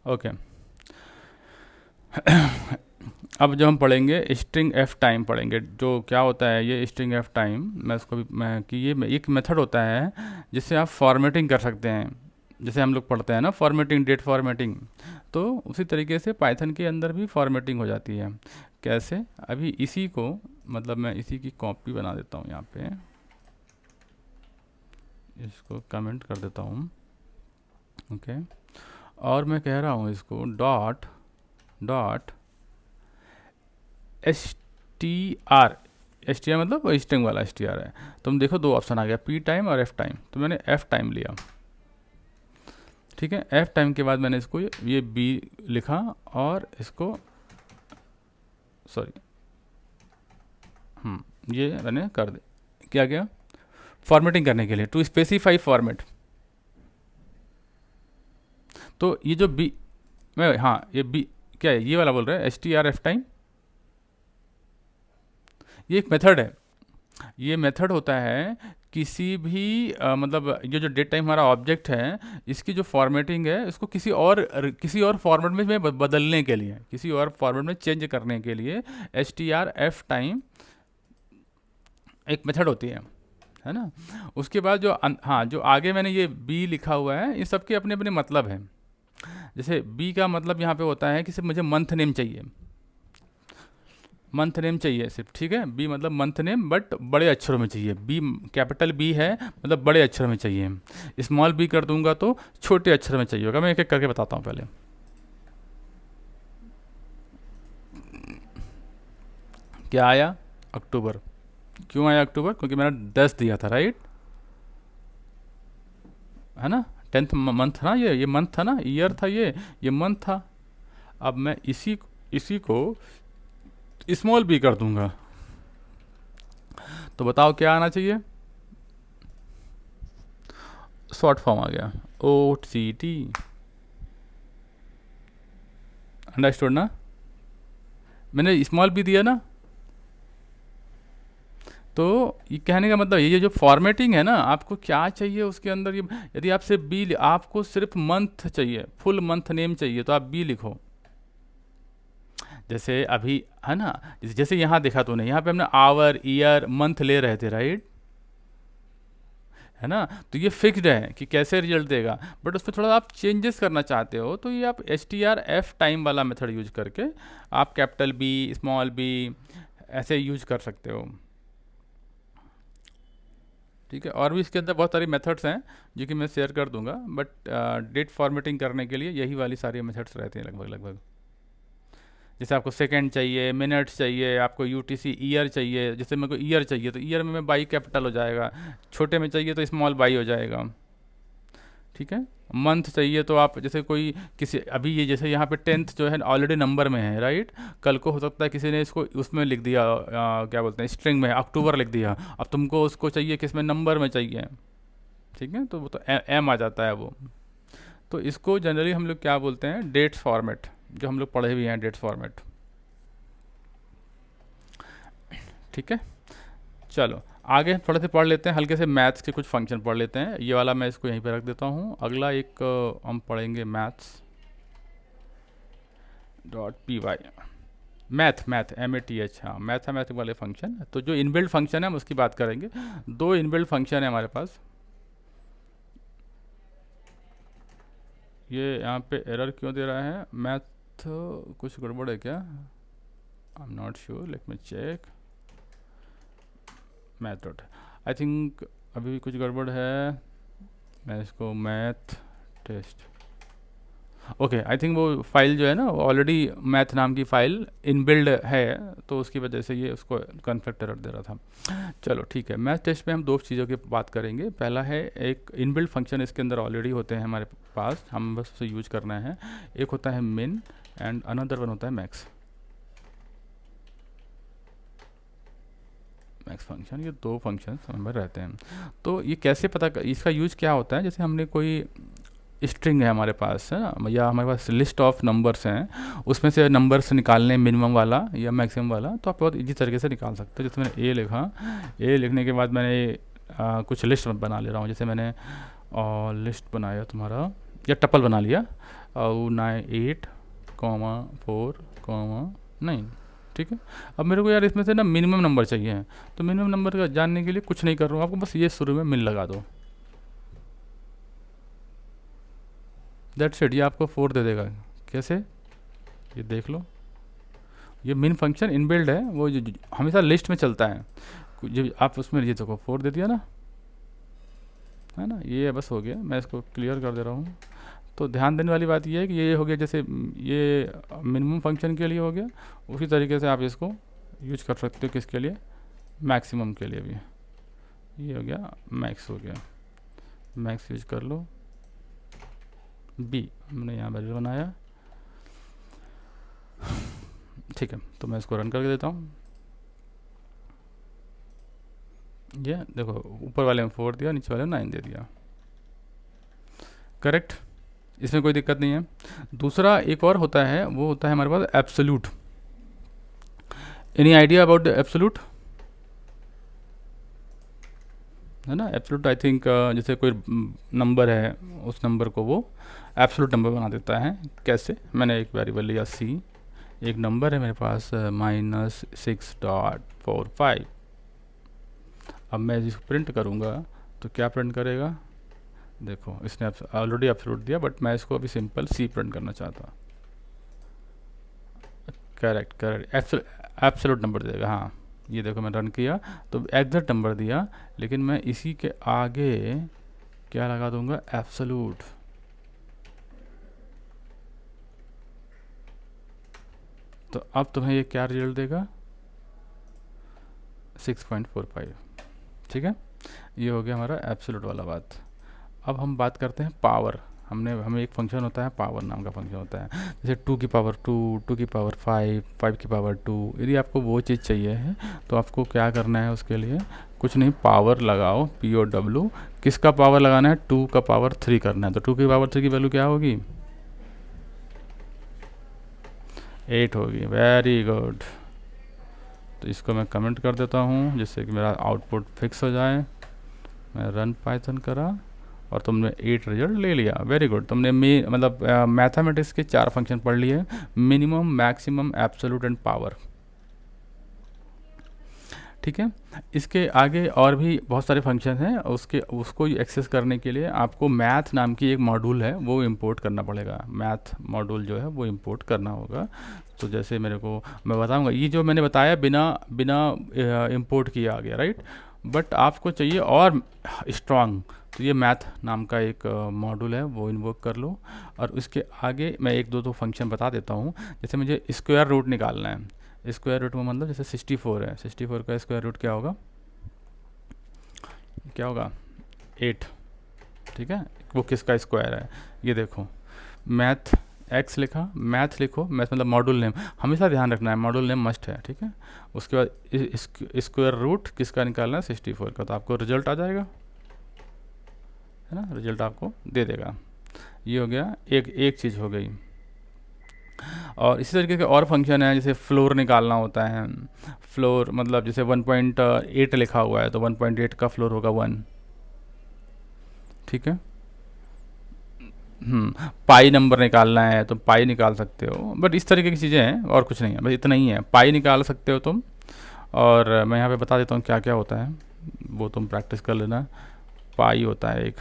Speaker 1: okay. अब जो हम पढ़ेंगे स्ट्रिंग एफ टाइम पढ़ेंगे, जो क्या होता है ये स्ट्रिंग एफ टाइम, मैं इसको भी मैं कि ये एक मेथड होता है जिससे आप फॉर्मेटिंग कर सकते हैं, जैसे हम लोग पढ़ते हैं ना फॉर्मेटिंग, डेट फॉर्मेटिंग, तो उसी तरीके से पाइथन के अंदर भी फॉर्मेटिंग हो जाती है। कैसे, अभी इसी को मतलब मैं इसी की कॉपी बना देता हूँ, यहाँ पे इसको कमेंट कर देता हूँ, ओके, और मैं कह रहा हूँ इसको डॉट STR मतलब स्ट्रिंग वाला STR है, तुम देखो दो ऑप्शन आ गया, P टाइम और F टाइम, तो मैंने F टाइम लिया, ठीक है। F टाइम के बाद मैंने इसको ये B लिखा और इसको ये मैंने कर दे, क्या क्या फॉर्मेटिंग करने के लिए, टू स्पेसिफाई फॉर्मेट। तो ये जो बी, मैं हाँ ये बी क्या है, ये वाला बोल रहे हैं S T R F time, ये एक मेथड है। ये मेथड होता है किसी भी मतलब ये जो डेट टाइम हमारा ऑब्जेक्ट है, इसकी जो फॉर्मेटिंग है इसको किसी और फॉर्मेट में बदलने के लिए, किसी और फॉर्मेट में चेंज करने के लिए S T R F time एक मेथड होती है ना। उसके बाद जो हाँ जो आगे मैंने ये बी लिखा हुआ है, ये सबके अपने अपने मतलब हैं। जैसे बी का मतलब यहाँ पे होता है कि सिर्फ मुझे मंथ नेम चाहिए, मंथ नेम चाहिए सिर्फ, ठीक है। बी मतलब मंथ नेम बट बड़े अक्षरों में चाहिए, बी कैपिटल बी है मतलब बड़े अक्षर में चाहिए। स्मॉल बी कर दूंगा तो छोटे अक्षर में चाहिए होगा। मैं एक एक करके बताता हूँ पहले। क्या आया, अक्टूबर। क्यों आया अक्टूबर, क्योंकि मैंने 10 दिया था, राइट है ना। 10th मंथ था ना, ये मंथ था ना, ईयर था ये मंथ था। अब मैं इसी इसी को स्मॉल बी कर दूंगा, तो बताओ क्या आना चाहिए, शॉर्ट फॉर्म आ गया ओ सी टी। अंडरस्टूड ना, मैंने स्मॉल बी दिया ना। तो ये कहने का मतलब ये जो फॉर्मेटिंग है ना, आपको क्या चाहिए उसके अंदर, ये यदि आपसे बी, आपको सिर्फ मंथ चाहिए, फुल मंथ नेम चाहिए तो आप बी लिखो। जैसे अभी है ना, जैसे यहाँ देखा तूने, यहाँ पे हमने आवर ईयर मंथ ले रहे थे, राइट है ना। तो ये फिक्स्ड है कि कैसे रिजल्ट देगा, बट उसमें थोड़ा आप चेंजेस करना चाहते हो तो ये आप S T R F time वाला मेथड यूज करके आप कैपिटल बी स्मॉल बी ऐसे यूज कर सकते हो, ठीक है। और भी इसके अंदर बहुत सारी मेथड्स हैं जो कि मैं शेयर कर दूंगा, बट डेट फॉर्मेटिंग करने के लिए यही वाली सारी मेथड्स रहती हैं लगभग लगभग। जैसे आपको सेकंड चाहिए, मिनट्स चाहिए, आपको यूटीसी ईयर चाहिए, जैसे मेरे को ईयर चाहिए तो ईयर में बाई कैपिटल हो जाएगा, छोटे में चाहिए तो स्मॉल बाई हो जाएगा, ठीक है। मंथ चाहिए तो आप जैसे कोई किसी, अभी ये जैसे यहाँ पे 10th जो है ऑलरेडी नंबर में है, राइट। कल को हो सकता है किसी ने इसको उसमें लिख दिया, क्या बोलते हैं स्ट्रिंग में अक्टूबर लिख दिया, अब तुमको उसको चाहिए किस में, नंबर में चाहिए, ठीक है। तो वो तो एम आ जाता है वो। तो इसको जनरली हम लोग क्या बोलते हैं, डेट्स फॉर्मेट, जो हम लोग पढ़े हुए हैं डेट्स फॉर्मेट, ठीक है। चलो आगे थोड़े से पढ़ लेते हैं, हल्के से मैथ्स के कुछ फंक्शन पढ़ लेते हैं। ये वाला मैं इसको यहीं पे रख देता हूँ। अगला एक हम पढ़ेंगे maths dot P Y, math M A T H, हाँ मैथमेटिक वाले फंक्शन। तो जो इनबिल्ड फंक्शन है हम उसकी बात करेंगे। दो इनबिल्ड फंक्शन है हमारे पास। ये यहाँ पे एरर क्यों दे रहा है, मैथ कुछ गड़बड़ है क्या, I am not sure, let me check. Math dot, I think अभी भी कुछ गड़बड़ है। मैं इसको math test, okay I think वो फाइल जो है ना वो ऑलरेडी मैथ नाम की फाइल इनबिल्ड है, तो उसकी वजह से ये उसको कॉन्फ्लिक्ट एरर दे रहा था। चलो ठीक है, मैथ टेस्ट में हम दो चीज़ों की बात करेंगे। पहला है एक इनबिल्ड फंक्शन इसके अंदर ऑलरेडी होते हैं हमारे पास, हम बस उसे यूज करना है। एक होता है मिन एंड अनदर वन होता है मैक्स। मैक्स फंक्शन, ये दो फंक्शन हमें रहते हैं। तो ये कैसे पता इसका यूज क्या होता है, जैसे हमने कोई स्ट्रिंग है हमारे पास है ना, या हमारे पास लिस्ट ऑफ नंबर्स हैं, उसमें से नंबर्स निकालने मिनिमम वाला या मैक्सिमम वाला, तो आप बहुत इजी तरीके से निकाल सकते हो। जैसे मैंने ए लिखा, ए लिखने के बाद मैंने कुछ लिस्ट बना ले रहा हूँ। जैसे मैंने लिस्ट बनाया तुम्हारा, या टपल बना लिया, और 8,4,9, ठीक है। अब मेरे को यार इसमें से ना मिनिमम नंबर चाहिए, तो मिनिमम नंबर का जानने के लिए कुछ नहीं कर रहा हूँ, आपको बस ये शुरू में मिन लगा दो, दैट्स इट। ये आपको 4 दे देगा। कैसे, ये देख लो, ये मिन फंक्शन इनबिल्ड है, वो हमेशा लिस्ट में चलता है। जो आप उसमें ये देखो 4 दे दिया ना, है ना। ये बस हो गया, मैं इसको क्लियर कर दे रहा हूँ। तो ध्यान देने वाली बात ये है कि ये हो गया, जैसे ये मिनिमम फंक्शन के लिए हो गया, उसी तरीके से आप इसको यूज कर सकते हो किसके लिए, मैक्सिमम के लिए भी। ये हो गया मैक्स, हो गया मैक्स, यूज कर लो। बी हमने यहाँ वैल्यू बनाया, ठीक है। तो मैं इसको रन करके देता हूँ। ये देखो, ऊपर वाले में 4 दिया, नीचे वाले में 9 दे दिया। करेक्ट, इसमें कोई दिक्कत नहीं है। दूसरा एक और होता है, वो होता है हमारे पास absolute. Any idea about the absolute? है ना, एब्सोल्यूट आई थिंक जैसे कोई नंबर है, उस नंबर को वो एब्सोल्यूट नंबर बना देता है। कैसे? मैंने एक वेरिएबल लिया सी, एक नंबर है मेरे पास -6.45। अब मैं इसको प्रिंट करूँगा तो क्या प्रिंट करेगा? देखो, इसने ऑलरेडी एब्सोल्यूट दिया, बट मैं इसको अभी सिंपल सी प्रिंट करना चाहता। करेक्ट करेक्ट, एब्सोल्यूट नंबर देगा। हाँ, ये देखो मैं रन किया तो एग्जैक्ट नंबर दिया, लेकिन मैं इसी के आगे क्या लगा दूंगा? एब्सोल्यूट। तो अब तुम्हें ये क्या रिजल्ट देगा? 6.45। ठीक है, ये हो गया हमारा एब्सोल्यूट वाला बात। अब हम बात करते हैं पावर। हमें एक फंक्शन होता है, पावर नाम का फंक्शन होता है। जैसे 2 की पावर 2, 2 की पावर 5, 5 की पावर 2। यदि आपको वो चीज़ चाहिए है तो आपको क्या करना है? उसके लिए कुछ नहीं, पावर लगाओ, POW। किसका पावर लगाना है? 2 का पावर 3 करना है। तो 2 की पावर 3 की वैल्यू क्या होगी? 8 होगी। Very good. तो इसको मैं कमेंट कर देता हूँ जिससे कि मेरा आउटपुट फिक्स हो जाए। मैं रन पाइथन करा और तुमने 8 रिजल्ट ले लिया। Very good. तुमने मतलब मैथमेटिक्स के 4 फंक्शन पढ़ लिए: minimum, maximum, absolute and power. ठीक है, इसके आगे और भी बहुत सारे फंक्शन हैं। उसको एक्सेस करने के लिए आपको मैथ नाम की एक मॉड्यूल है, वो इंपोर्ट करना पड़ेगा। मैथ मॉड्यूल जो है वो इंपोर्ट करना होगा। तो जैसे मैं बताऊंगा, ये जो मैंने बताया बिना इंपोर्ट किया आ गया, राइट। बट आपको चाहिए और स्ट्रांग, तो ये मैथ नाम का एक मॉड्यूल है, वो इन्वोक कर लो। और उसके आगे मैं एक दो फंक्शन बता देता हूँ। जैसे मुझे स्क्वायर रूट निकालना है। स्क्वायर रूट में मतलब जैसे 64 है, 64 का स्क्वायर रूट क्या होगा? 8। ठीक है, वो किसका स्क्वायर है? ये देखो, मैथ एक्स लिखा, मैथ लिखो, मैथ मतलब मॉड्यूल नेम, हमेशा ध्यान रखना है, मॉड्यूल नेम मस्ट है। ठीक है, उसके बाद स्क्वायर रूट किसका निकालना है? 64 का। तो आपको रिजल्ट आ जाएगा, है ना, रिजल्ट आपको दे देगा। ये हो गया, एक चीज़ हो गई। और इसी तरीके के और फंक्शन है, जैसे फ्लोर निकालना होता है। फ्लोर मतलब जैसे 1.8 लिखा हुआ है तो 1.8 का फ्लोर होगा 1। ठीक है, पाई नंबर निकालना है तो पाई निकाल सकते हो। बट इस तरीके की चीज़ें हैं, और कुछ नहीं है, बस इतना ही है। पाई निकाल सकते हो तुम। और मैं यहाँ पे बता देता हूँ क्या क्या होता है, वो तुम प्रैक्टिस कर लेना। पाई होता है एक,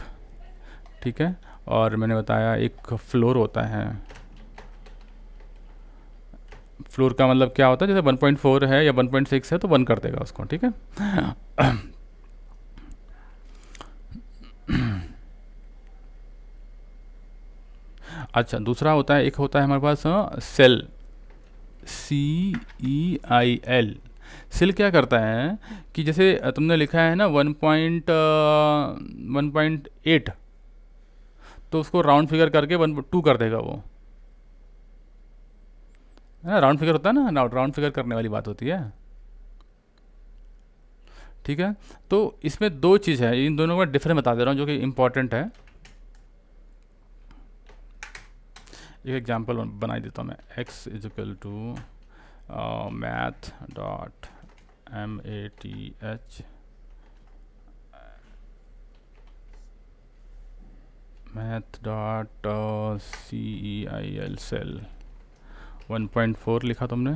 Speaker 1: ठीक है, और मैंने बताया एक फ्लोर होता है। फ्लोर का मतलब क्या होता है? जैसे 1.4 है या 1.6 है तो 1 कर देगा उसको। ठीक है, अच्छा, दूसरा होता है, एक होता है हमारे पास सेल, CEIL। सेल क्या करता है कि जैसे तुमने लिखा है ना 1.8, तो उसको राउंड फिगर करके 2 कर देगा वो, है ना। राउंड फिगर होता है ना, राउंड फिगर करने वाली बात होती है। ठीक है, तो इसमें 2 चीज़ है, इन दोनों का डिफरेंस बता दे रहा हूँ जो कि इम्पोर्टेंट है। एक एग्जांपल बना देता हूँ मैं। x equal to math dot MATH math dot CEIL ceil 1.4 लिखा तुमने,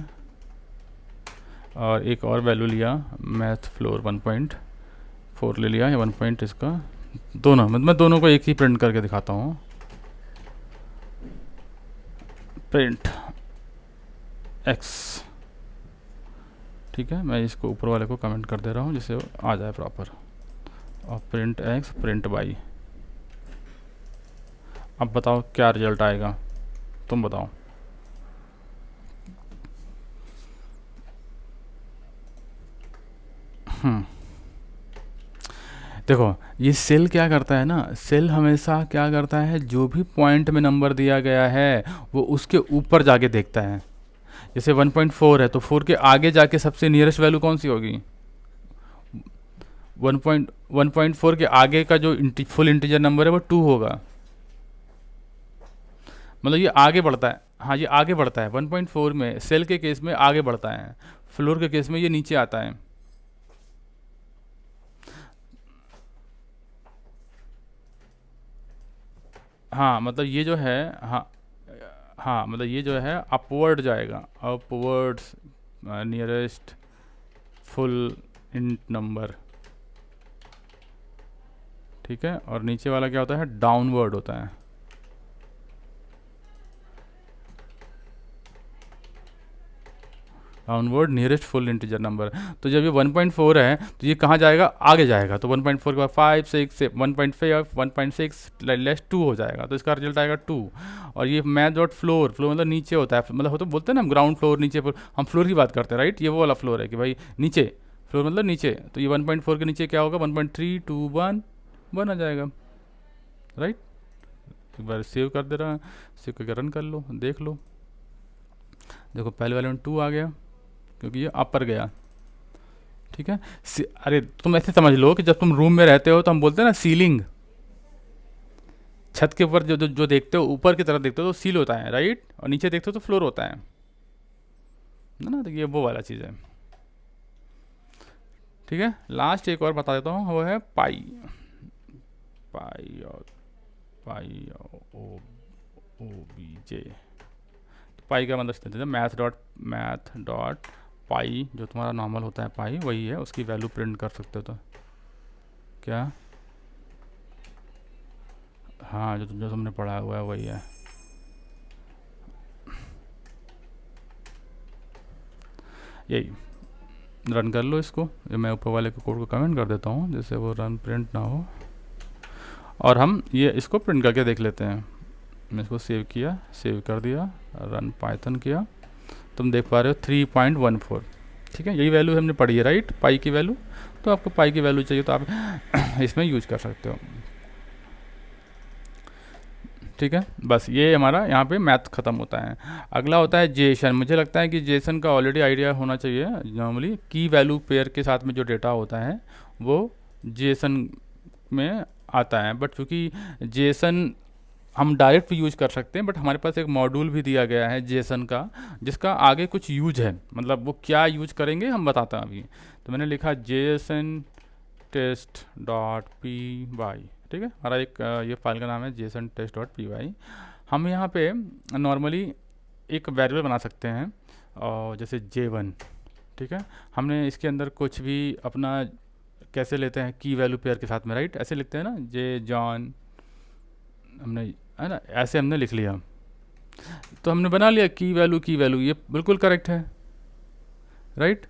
Speaker 1: और एक और वैल्यू लिया मैथ फ्लोर 1.4 ले लिया, या 1 पॉइंट इसका दोनों, मतलब मैं दोनों को एक ही प्रिंट करके दिखाता हूँ। प्रिंट x, ठीक है, मैं इसको ऊपर वाले को कमेंट कर दे रहा हूँ जिससे आ जाए प्रॉपर। और प्रिंट x प्रिंट y। अब बताओ क्या रिजल्ट आएगा, तुम बताओ। देखो, ये सेल क्या करता है ना, सेल हमेशा क्या करता है, जो भी पॉइंट में नंबर दिया गया है वो उसके ऊपर जाके देखता है। जैसे 1.4 है तो 4 के आगे जाके सबसे नियरेस्ट वैल्यू कौन सी होगी? 1.4 के आगे का जो फुल इंटीजर नंबर है वो 2 होगा। मतलब ये आगे बढ़ता है, हाँ ये आगे बढ़ता है 1.4 में, सेल के केस में आगे बढ़ता है, फ्लोर के केस में ये नीचे आता है। हाँ मतलब ये जो है, हाँ हाँ मतलब ये जो है अपवर्ड जाएगा, upwards nearest full int number, ठीक है। और नीचे वाला क्या होता है, डाउनवर्ड होता है। Downward nearest full integer number. तो जब ये 1.4 है तो ये कहाँ जाएगा, आगे जाएगा। तो 1.4 के बाद 5 6 से 1.5 1.6 लेस 2 हो जाएगा, तो इसका रिजल्ट आएगा 2। और ये मैथ डॉट फ्लोर, फ्लोर मतलब नीचे होता है, मतलब हो तो बोलते हैं ना हम ग्राउंड फ्लोर नीचे फ्लोर, हम फ्लोर की बात करते हैं राइट। ये वो वाला फ्लोर है कि भाई नीचे, फ्लोर मतलब नीचे। तो ये 1.4 के नीचे क्या होगा, 1.3 2 1 1 आ जाएगा राइट। एक बार सेव कर दे रहा है, सेव करके रन कर लो, देख लो। देखो पहले वाले में 2 आ गया क्योंकि ये अपर गया, ठीक है। अरे तुम ऐसे समझ लो कि जब तुम रूम में रहते हो तो हम बोलते हैं ना सीलिंग, छत के ऊपर जो देखते हो, ऊपर की तरफ देखते हो तो सील होता है राइट, और नीचे देखते हो तो फ्लोर होता है ना। तो ये वो वाला चीज़ है, ठीक है। लास्ट एक और बता देता हूँ, वो है पाई। पाई और पाई ओ ओ बी जे। पाई का मतलब मैथ डॉट पाई, जो तुम्हारा नॉर्मल होता है पाई वही है, उसकी वैल्यू प्रिंट कर सकते हो। तो क्या, हाँ जो तुमने पढ़ा हुआ है वही है। यही रन कर लो इसको, मैं ऊपर वाले के कोड को कमेंट कर देता हूँ जिससे वो रन प्रिंट ना हो, और हम ये इसको प्रिंट करके देख लेते हैं। मैं इसको सेव किया, सेव कर दिया, रन पाइथन किया, तुम देख पा रहे हो 3.14, ठीक है। यही वैल्यू हमने पढ़ी है राइट, पाई की वैल्यू। तो आपको पाई की वैल्यू चाहिए तो आप इसमें यूज कर सकते हो, ठीक है। बस ये हमारा यहाँ पे मैथ ख़त्म होता है। अगला होता है जेसन। मुझे लगता है कि जेसन का ऑलरेडी आइडिया होना चाहिए। नॉर्मली की वैल्यू पेयर के साथ में जो डेटा होता है वो जेसन में आता है, बट चूँकि जेसन हम डायरेक्ट भी यूज कर सकते हैं, बट हमारे पास एक मॉड्यूल भी दिया गया है जेसन का, जिसका आगे कुछ यूज है, मतलब वो क्या यूज करेंगे हम बताते हैं अभी। तो मैंने लिखा JSON test dot P Y, ठीक है। हमारा एक ये फाइल का नाम है JSON test dot P Y. हम यहाँ पे नॉर्मली एक वेरिएबल बना सकते हैं, और जैसे J1, ठीक है। हमने इसके अंदर कुछ भी अपना कैसे लेते हैं, की वैल्यू पेयर के साथ में राइट, ऐसे लिखते हैं ना, जे जॉन, हमने है ना ऐसे हमने लिख लिया, तो हमने बना लिया की वैल्यू, ये बिल्कुल करेक्ट है राइट।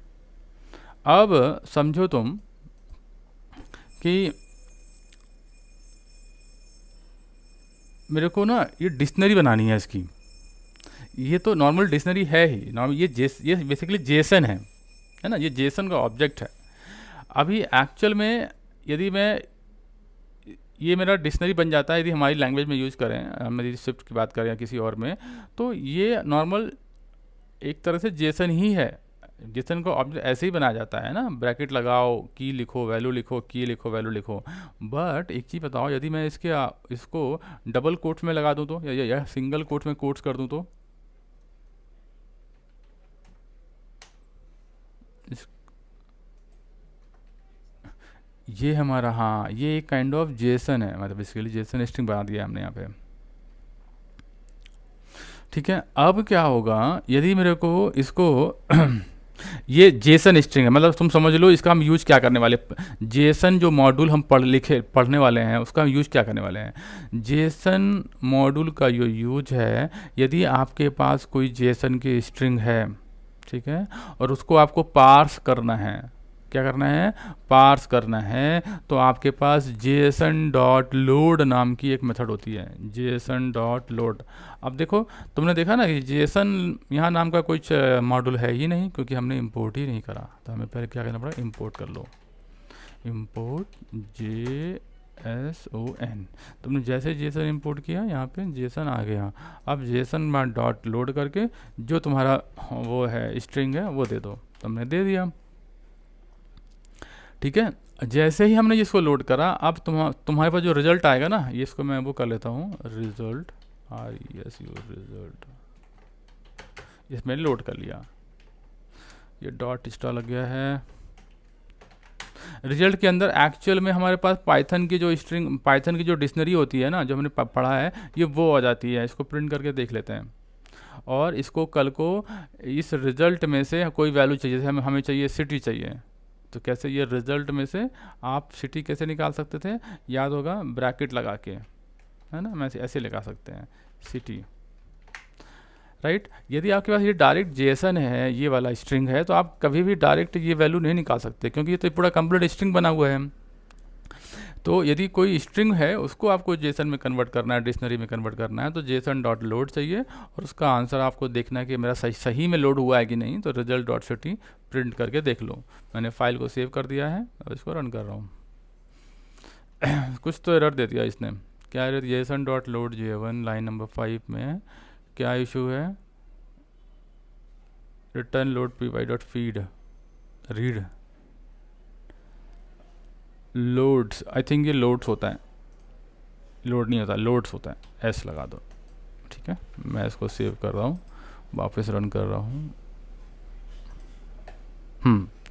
Speaker 1: अब समझो तुम कि मेरे को ना ये डिक्शनरी बनानी है इसकी। ये तो नॉर्मल डिक्शनरी है ही, नॉर्मल ये बेसिकली जेसन है ना, ये जेसन का ऑब्जेक्ट है। अभी एक्चुअल में यदि मैं, ये मेरा डिक्शनरी बन जाता है यदि हमारी लैंग्वेज में यूज़ करें, हम यदि स्विफ्ट की बात करें या किसी और में, तो ये नॉर्मल एक तरह से जेसन ही है। जेसन को ऑब्जेक्ट ऐसे ही बनाया जाता है ना, ब्रैकेट लगाओ, की लिखो, वैल्यू लिखो, की लिखो, वैल्यू लिखो। बट एक चीज़ बताओ, यदि मैं इसको डबल कोट्स में लगा दूँ तो, या सिंगल कोट्स में कोट्स कर दूँ तो, ये हमारा, हाँ ये एक काइंड ऑफ जेसन है, मतलब बेसिकली जेसन स्ट्रिंग बना दिया हमने यहाँ पे, ठीक है। अब क्या होगा यदि मेरे को इसको ये जेसन स्ट्रिंग है, मतलब तुम समझ लो इसका हम यूज क्या करने वाले, जेसन जो मॉड्यूल हम पढ़ने वाले हैं उसका हम यूज क्या करने वाले हैं। जेसन मॉड्यूल का जो यूज है, यदि आपके पास कोई जेसन की स्ट्रिंग है, ठीक है, और उसको आपको पार्स करना है, क्या करना है, पार्स करना है, तो आपके पास जेसन डॉट लोड नाम की एक मेथड होती है, जेसन डॉट लोड। अब देखो, तुमने देखा ना कि जेसन यहाँ नाम का कुछ मॉड्यूल है ही नहीं, क्योंकि हमने इंपोर्ट ही नहीं करा। तो हमें पहले क्या करना पड़ा, इंपोर्ट कर लो, इंपोर्ट JSON। तुमने जैसे जेसन इंपोर्ट किया, यहाँ पे जेसन आ गया। अब जेसन डॉट लोड करके जो तुम्हारा वो है स्ट्रिंग है वो दे दो, तुमने दे दिया, ठीक है। जैसे ही हमने इसको लोड करा, अब तुम्हारे पास जो रिजल्ट आएगा ना, ये इसको मैं वो कर लेता हूँ, रिजल्ट, RESU रिजल्ट, इसमें लोड कर लिया, ये डॉट स्टार लग गया है। रिजल्ट के अंदर एक्चुअल में हमारे पास पाइथन की जो स्ट्रिंग, पाइथन की जो डिक्शनरी होती है ना, जो हमने पढ़ा है, ये वो आ जाती है। इसको प्रिंट करके देख लेते हैं, और इसको कल को इस रिजल्ट में से कोई वैल्यू चाहिए, जैसे हमें चाहिए सिटी चाहिए, तो कैसे ये रिजल्ट में से आप सिटी कैसे निकाल सकते थे, याद होगा, ब्रैकेट लगा के, है ना, मैं ऐसे लगा सकते हैं सिटी, राइट। यदि आपके पास ये डायरेक्ट जेसन है, ये वाला स्ट्रिंग है, तो आप कभी भी डायरेक्ट ये वैल्यू नहीं निकाल सकते, क्योंकि ये तो पूरा कंप्लीट स्ट्रिंग बना हुआ है। तो यदि कोई स्ट्रिंग है, उसको आपको जेसन में कन्वर्ट करना है, डिक्शनरी में कन्वर्ट करना है, तो जेसन डॉट लोड चाहिए, और उसका आंसर आपको देखना है कि मेरा सही में लोड हुआ है कि नहीं। तो रिजल्ट डॉट सिटी प्रिंट करके देख लो। मैंने फाइल को सेव कर दिया है, अब इसको रन कर रहा हूँ। कुछ तो एरर दे दिया इसने, क्या error, Jason dot load J1 line number 5 में क्या इशू है, return load py dot feed read loads, I think ये लोड्स होता है, लोड नहीं होता, लोड्स होता है, एस लगा दो, ठीक है। मैं इसको सेव कर रहा हूँ, वापस रन कर रहा हूँ।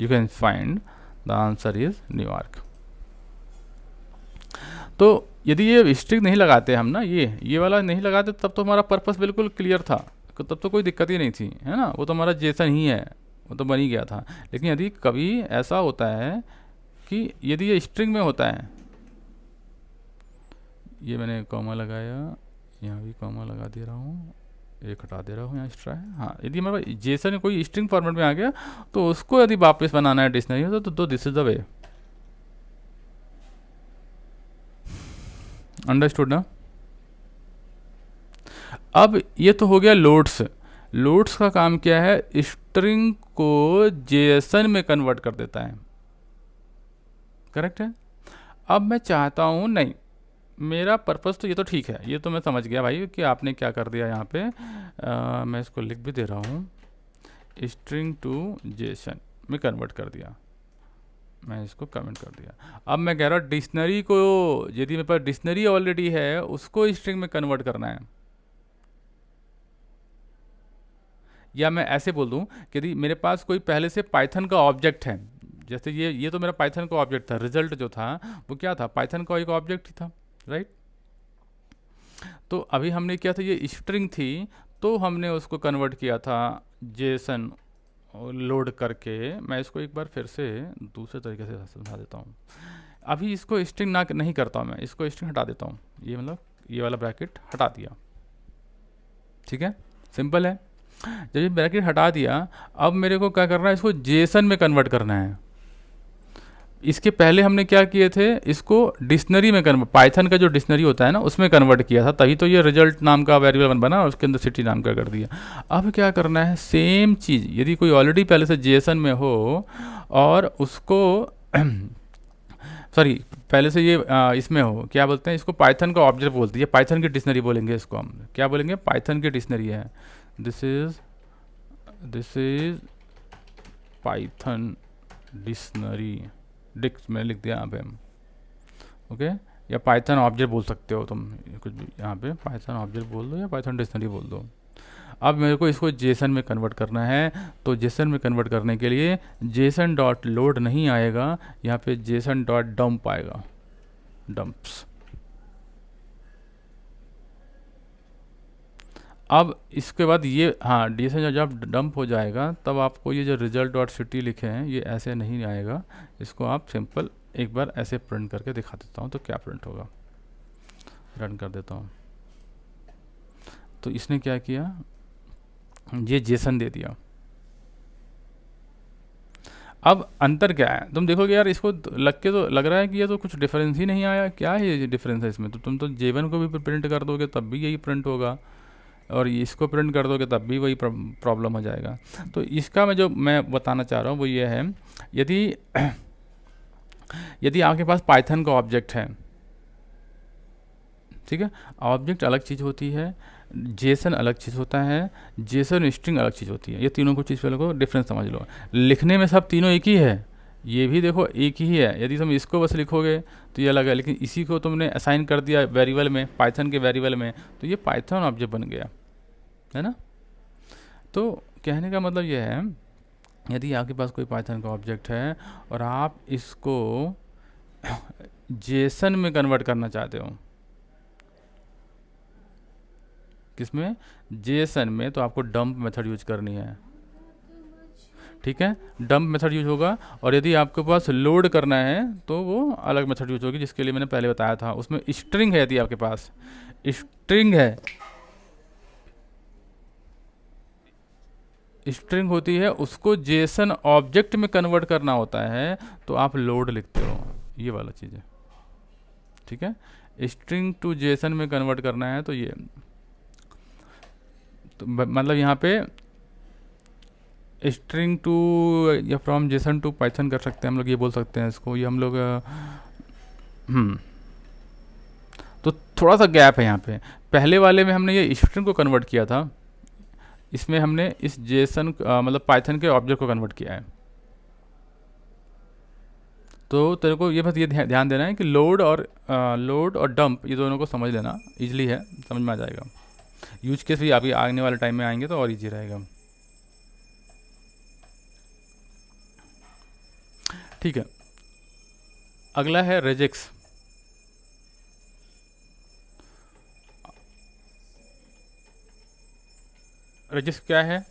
Speaker 1: You can find the answer is New York. तो यदि ये स्ट्रिंग नहीं लगाते हम ना, ये वाला नहीं लगाते, तब तो हमारा पर्पस बिल्कुल क्लियर था, तब तो कोई दिक्कत ही नहीं थी, है ना, वो तो हमारा जेसन ही है, वो तो बन ही गया था। लेकिन यदि कभी ऐसा होता है कि यदि ये स्ट्रिंग में होता है, ये मैंने कॉमा लगाया, यहाँ भी कॉमा लगा दे रहा हूँ, एक हटा दे रहा हूँ, यहाँ एक्स्ट्रा है। हाँ, यदि हमारे पास जेसन कोई स्ट्रिंग फॉर्मेट में आ गया, तो उसको यदि वापस बनाना है डिक्शनरी, तो this is the way. Understood ना। अब ये तो हो गया लोड्स। लोड्स का काम क्या है, स्ट्रिंग को जेसन में कन्वर्ट कर देता है, करेक्ट है। अब मैं चाहता हूँ, नहीं, मेरा पर्पस तो ये तो ठीक है, ये तो मैं समझ गया भाई कि आपने क्या कर दिया यहाँ पे। मैं इसको लिख भी दे रहा हूँ, स्ट्रिंग टू जेसन में कन्वर्ट कर दिया, मैं इसको कमेंट कर दिया। अब मैं कह रहा हूँ डिक्शनरी को, यदि मेरे पास डिक्शनरी ऑलरेडी है, उसको स्ट्रिंग में कन्वर्ट करना है। या मैं ऐसे बोल दूँ कि यदि मेरे पास कोई पहले से पाइथन का ऑब्जेक्ट है, जैसे ये तो मेरा पाइथन का ऑब्जेक्ट था, रिजल्ट जो था वो क्या था, पाइथन का एक ऑब्जेक्ट ही था, राइट। तो अभी हमने क्या था, ये स्ट्रिंग थी, तो हमने उसको कन्वर्ट किया था जेसन लोड करके। मैं इसको एक बार फिर से दूसरे तरीके से समझा देता हूँ। अभी इसको स्ट्रिंग नहीं करता हूँ मैं, इसको स्ट्रिंग हटा देता हूँ, ये मतलब ये वाला ब्रैकेट हटा दिया, ठीक है, सिंपल है। जब ये ब्रैकेट हटा दिया, अब मेरे को क्या करना है, इसको जेसन में कन्वर्ट करना है। इसके पहले हमने क्या किए थे, इसको डिक्शनरी में कन्वर्ट, पाइथन का जो डिक्शनरी होता है ना, उसमें कन्वर्ट किया था, तभी तो ये रिजल्ट नाम का वेरिएबल बना और उसके अंदर सिटी नाम का कर दिया। अब क्या करना है, सेम चीज़, यदि कोई ऑलरेडी पहले से जेसन में हो और उसको सॉरी पहले से ये इसमें हो, क्या बोलते हैं इसको, पाइथन का ऑब्जेक्ट बोलते हैं, पाइथन की डिक्शनरी बोलेंगे इसको हम, क्या बोलेंगे, पाइथन की डिक्शनरी है, दिस इज पाइथन डिक्शनरी, मैं लिख दिया यहाँ पे, ओके। या पाइथन ऑब्जेक्ट बोल सकते हो तुम, कुछ भी यहाँ पे पाइथन ऑब्जेक्ट बोल दो या पाइथन डिक्शनरी बोल दो। अब मेरे को इसको जेसन में कन्वर्ट करना है, तो जेसन में कन्वर्ट करने के लिए जेसन डॉट लोड नहीं आएगा, यहाँ पे जेसन डॉट डंप आएगा, डंप्स। अब इसके बाद ये, हाँ, जेसन जब डंप हो जाएगा, तब आपको ये जो रिजल्ट डॉट सिटी लिखे हैं, ये ऐसे नहीं आएगा, इसको आप सिंपल एक बार ऐसे प्रिंट करके दिखा देता हूँ, तो क्या प्रिंट होगा, रन कर देता हूँ। तो इसने क्या किया, ये जेसन दे दिया। अब अंतर क्या है, तुम देखोगे यार, इसको लग के तो लग रहा है कि ये तो कुछ डिफरेंस ही नहीं आया, क्या है ये डिफरेंस है इसमें, तो तुम तो J1 को भी प्रिंट कर दोगे तब भी यही प्रिंट होगा, और इसको प्रिंट कर दोगे तब भी वही प्रॉब्लम हो जाएगा। तो इसका मैं बताना चाह रहा हूँ वो ये है, यदि आपके पास पाइथन का ऑब्जेक्ट है, ठीक है, ऑब्जेक्ट अलग चीज़ होती है, जेसन अलग चीज़ होता है, जेसन स्ट्रिंग अलग चीज़ होती है, ये तीनों को चीज़ पहले को डिफरेंस समझ लो। लिखने में सब तीनों एक ही है, ये भी देखो एक ही है, यदि तुम इसको बस लिखोगे तो ये अलग है, लेकिन इसी को तुमने असाइन कर दिया वेरिएबल में, पाइथन के वेरिएबल में, तो ये पाइथन ऑब्जेक्ट बन गया, है ना। तो कहने का मतलब ये है, यदि आपके पास कोई पाइथन का ऑब्जेक्ट है और आप इसको जेसन में कन्वर्ट करना चाहते हो, किसमें, जेसन में, तो आपको डंप मेथड यूज करनी है, ठीक है। डंप मेथड यूज होगा, और यदि आपके पास लोड करना है तो वो अलग मेथड यूज होगी, जिसके लिए मैंने पहले बताया था। उसमें स्ट्रिंग है, यदि आपके पास स्ट्रिंग है, स्ट्रिंग होती है, उसको जेसन ऑब्जेक्ट में कन्वर्ट करना होता है, तो आप लोड लिखते हो, ये वाला चीज़ है, ठीक है। स्ट्रिंग टू जेसन में कन्वर्ट करना है तो ये, तो मतलब यहाँ पे स्ट्रिंग टू या फ्रॉम जेसन टू पाइथन कर सकते हैं हम लोग, ये बोल सकते हैं इसको, ये हम लोग तो थोड़ा सा गैप है यहाँ पे। पहले वाले में हमने ये स्ट्रिंग को कन्वर्ट किया था, इसमें हमने इस जेसन मतलब पाइथन के ऑब्जेक्ट को कन्वर्ट किया है। तो तेरे को ये बस ये ध्यान देना है कि लोड और डंप, ये दोनों को समझ लेना, इजली है, समझ में आ जाएगा। यूज केस भी अभी आने वाले टाइम में आएंगे तो और इजी रहेगा, ठीक है। अगला है रेजेक्स। रेजिक्स क्या है?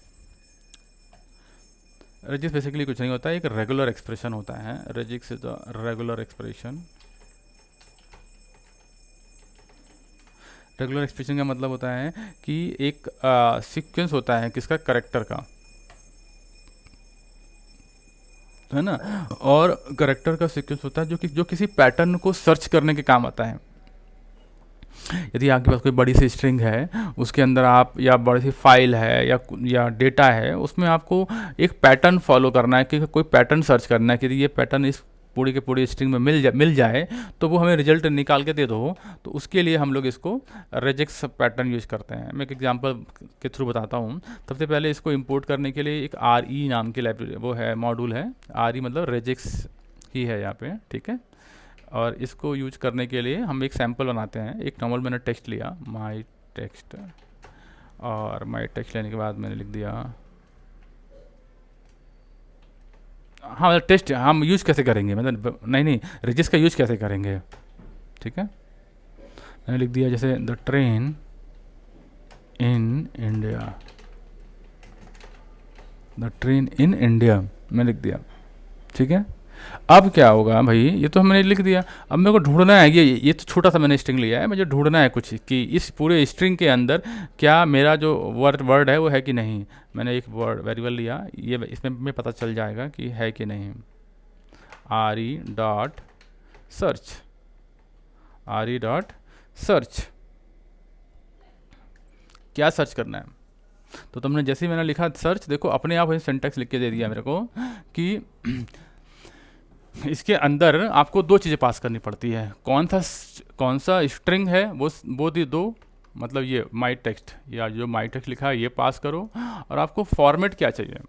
Speaker 1: रेजिक्स बेसिकली कुछ नहीं होता है, एक रेगुलर एक्सप्रेशन होता है। Regex is the regular expression. Regular expression का मतलब होता है कि एक सीक्वेंस होता है किसका, करेक्टर का, है ना। और करेक्टर का सीक्वेंस होता है जो किसी पैटर्न को सर्च करने के काम आता है। यदि आपके पास कोई बड़ी सी स्ट्रिंग है, उसके अंदर आप, या बड़ी सी फाइल है या डेटा है, उसमें आपको एक पैटर्न फॉलो करना है, कि कोई पैटर्न सर्च करना है कि ये पैटर्न इस पूरी के पूरी स्ट्रिंग में मिल जाए तो वो हमें रिजल्ट निकाल के दे दो। तो उसके लिए हम लोग इसको रेजेक्स पैटर्न यूज करते हैं। मैं एक एग्जांपल के थ्रू बताता हूँ। सबसे पहले इसको इंपोर्ट करने के लिए एक RE नाम की लाइब्रेरी, वो है मॉड्यूल है, RE मतलब रेजेक्स ही है यहाँ पे, ठीक है। और इसको यूज करने के लिए हम एक सैम्पल बनाते हैं। एक नॉर्मल मैंने टेक्स्ट लिया, माई टेक्स्ट, और माई टेक्स्ट लेने के बाद मैंने लिख दिया, हाँ मतलब टेस्ट हम यूज कैसे करेंगे, मतलब नहीं रेजिस का यूज कैसे करेंगे, ठीक है। मैंने लिख दिया जैसे the train in India, the train in India मैं लिख दिया, ठीक है। अब क्या होगा भाई, ये तो हमने लिख दिया, अब मेरे को ढूंढना है, ये तो छोटा सा मैंने स्ट्रिंग लिया है, मुझे ढूंढना है कुछ कि इस पूरे स्ट्रिंग के अंदर क्या मेरा जो वर्ड है वो है कि नहीं। मैंने एक वर्ड वेरिएबल लिया, ये इसमें में पता चल जाएगा कि है कि नहीं। RE.search, RE.search, क्या सर्च करना है। तो तुमने जैसे ही मैंने लिखा सर्च, देखो अपने आप सिंटैक्स लिख के दे दिया मेरे को कि इसके अंदर आपको दो चीज़ें पास करनी पड़ती है। कौन सा स्ट्रिंग है वो दो, मतलब ये माई टेक्स्ट, या जो माई टेक्स्ट लिखा है ये पास करो, और आपको फॉर्मेट क्या चाहिए।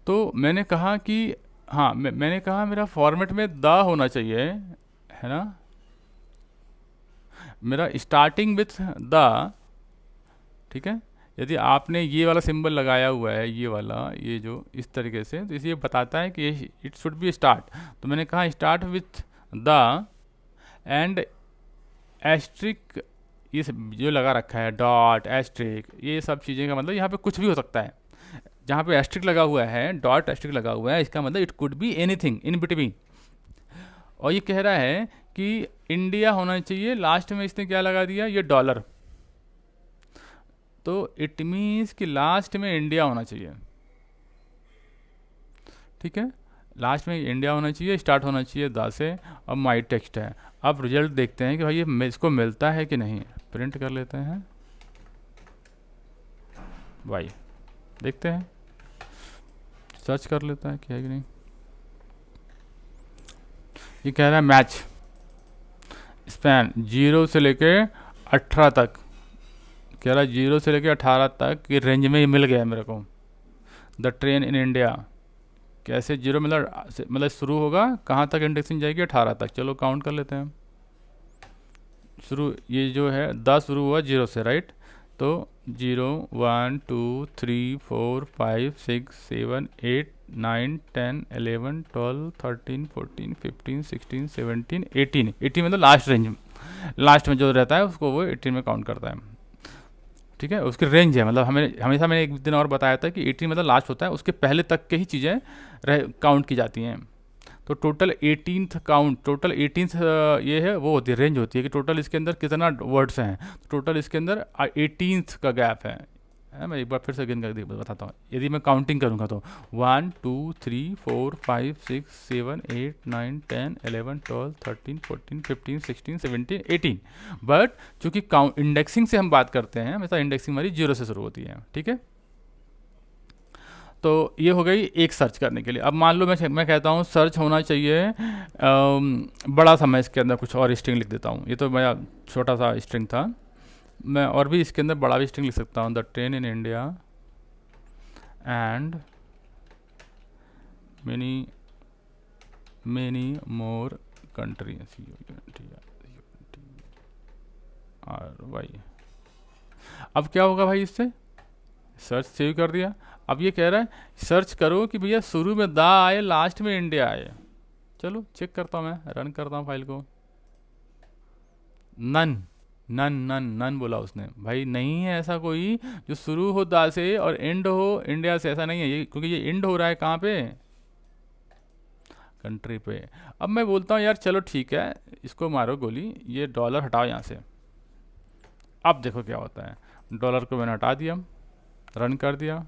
Speaker 1: तो मैंने कहा कि हाँ, मैंने कहा मेरा फॉर्मेट में द होना चाहिए, है ना, मेरा स्टार्टिंग विथ द, ठीक है। यदि आपने ये वाला सिंबल लगाया हुआ है, ये वाला, ये जो इस तरीके से, तो इसे बताता है कि इट शुड बी स्टार्ट। तो मैंने कहा start with the end asterisk, ये जो लगा रखा है डॉट एस्ट्रिक, ये सब चीज़ें का मतलब यहाँ पे कुछ भी हो सकता है। जहाँ पे एस्ट्रिक लगा हुआ है, डॉट एस्ट्रिक लगा हुआ है, इसका मतलब it could be anything in between. और ये कह रहा है कि इंडिया होना चाहिए, लास्ट में इसने क्या लगा दिया, ये डॉलर, तो इट मीन्स कि लास्ट में इंडिया होना चाहिए, ठीक है। लास्ट में इंडिया होना चाहिए, स्टार्ट होना चाहिए द से। अब माई टेक्स्ट है। अब रिजल्ट देखते हैं कि भाई ये इसको मिलता है कि नहीं। प्रिंट कर लेते हैं भाई, देखते हैं, सर्च कर लेता है कि है कि नहीं। ये कह रहा है मैच स्पैन 0 से लेके 18 तक, कह रहा है 0 से लेके 18 तक की रेंज में ये मिल गया मेरे को, द ट्रेन इन इंडिया। कैसे जीरो मतलब शुरू होगा, कहाँ तक इंडेक्सिंग जाएगी, 18 तक। चलो काउंट कर लेते हैं। शुरू ये जो है 10 शुरू हुआ जीरो से, राइट। तो 0 1 2 3 4 5 6 7 8 9 10 11 12 13 14 15 16 17 18। 18 मतलब लास्ट रेंज, लास्ट में जो रहता है उसको वो 18 में काउंट करता है। ठीक है, उसकी रेंज है, मतलब हमें हमेशा मैंने एक दिन और बताया था कि 18 मतलब लास्ट होता है, उसके पहले तक के ही चीज़ें काउंट की जाती हैं। तो total 18th count, total 18th ये है वो होती है, रेंज होती है कि टोटल इसके अंदर कितना वर्ड्स हैं। टोटल इसके अंदर 18th का गैप है। मैं एक बार फिर से गिन कर बताता हूँ। यदि मैं काउंटिंग करूँगा तो 1 2 3 4 5 6 7 8 9 10 11 12 13 14 15 16 17 18। बट चूँकि काउंट इंडेक्सिंग से हम बात करते हैं, हमेशा इंडेक्सिंग हमारी जीरो से शुरू होती है। ठीक है, तो ये हो गई एक सर्च करने के लिए। अब मान लो मैं कहता हूँ सर्च होना चाहिए बड़ा सा, मैं इसके अंदर कुछ और स्ट्रिंग लिख देता हूँ। ये तो मेरा छोटा सा स्ट्रिंग था, मैं और भी इसके अंदर बड़ा भी स्ट्रिंग लिख सकता हूँ। The train in India and many more country, अब क्या होगा भाई, इससे सर्च सेव कर दिया। अब ये कह रहा है सर्च करो कि भैया शुरू में दा आए, लास्ट में इंडिया आए। चलो चेक करता हूँ, मैं रन करता हूँ फाइल को। नन नन नन नन बोला उसने। भाई नहीं है ऐसा कोई जो शुरू हो दा से और एंड हो इंडिया से, ऐसा नहीं है ये, क्योंकि ये एंड हो रहा है कहाँ पे, कंट्री पे। अब मैं बोलता हूँ यार चलो ठीक है, इसको मारो गोली, ये डॉलर हटाओ यहाँ से। अब देखो क्या होता है, डॉलर को मैंने हटा दिया, रन कर दिया।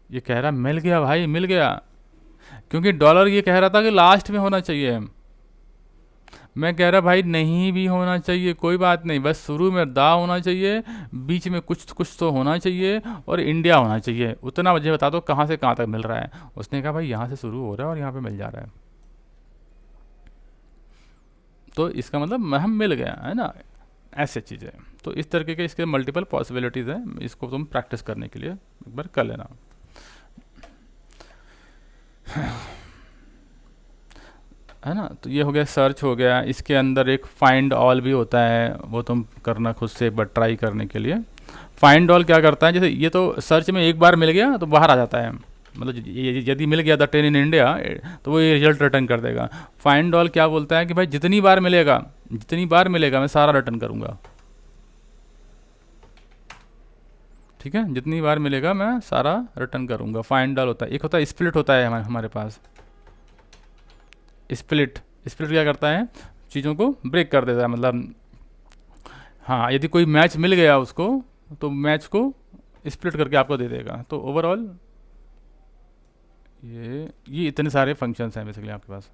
Speaker 1: ये कह रहा मिल गया भाई, मिल गया, क्योंकि डॉलर ये कह रहा था कि लास्ट में होना चाहिए। मैं कह रहा भाई नहीं भी होना चाहिए, कोई बात नहीं, बस शुरू में दा होना चाहिए, बीच में कुछ कुछ तो होना चाहिए, और इंडिया होना चाहिए। उतना मुझे बता दो कहाँ से कहाँ तक मिल रहा है। उसने कहा भाई यहाँ से शुरू हो रहा है और यहाँ पे मिल जा रहा है, तो इसका मतलब हम मिल गया है ना, ऐसे चीज़ें। तो इस तरीके के इसके मल्टीपल पॉसिबिलिटीज़ हैं, इसको तुम प्रैक्टिस करने के लिए एक बार कर लेना। है ना, तो ये हो गया, सर्च हो गया। इसके अंदर एक फाइंड ऑल भी होता है, वो तुम करना खुद से एक बार ट्राई करने के लिए। फाइंड ऑल क्या करता है, जैसे ये तो सर्च में एक बार मिल गया तो बाहर आ जाता है, मतलब यदि मिल गया द ट्रेन इन इंडिया तो वो ये रिजल्ट रिटर्न कर देगा। फाइंड ऑल क्या बोलता है कि भाई जितनी बार मिलेगा, जितनी बार मिलेगा मैं सारा रिटर्न करूँगा। ठीक है, जितनी बार मिलेगा मैं सारा रिटर्न करूँगा, फाइंड ऑल होता है। एक होता है स्प्लिट, होता है हमारे पास स्प्लिट। स्प्लिट क्या करता है, चीज़ों को ब्रेक कर देता है, मतलब हाँ यदि कोई मैच मिल गया उसको तो मैच को स्प्लिट करके आपको दे देगा। तो ओवरऑल ये इतने सारे फंक्शंस हैं बेसिकली आपके पास।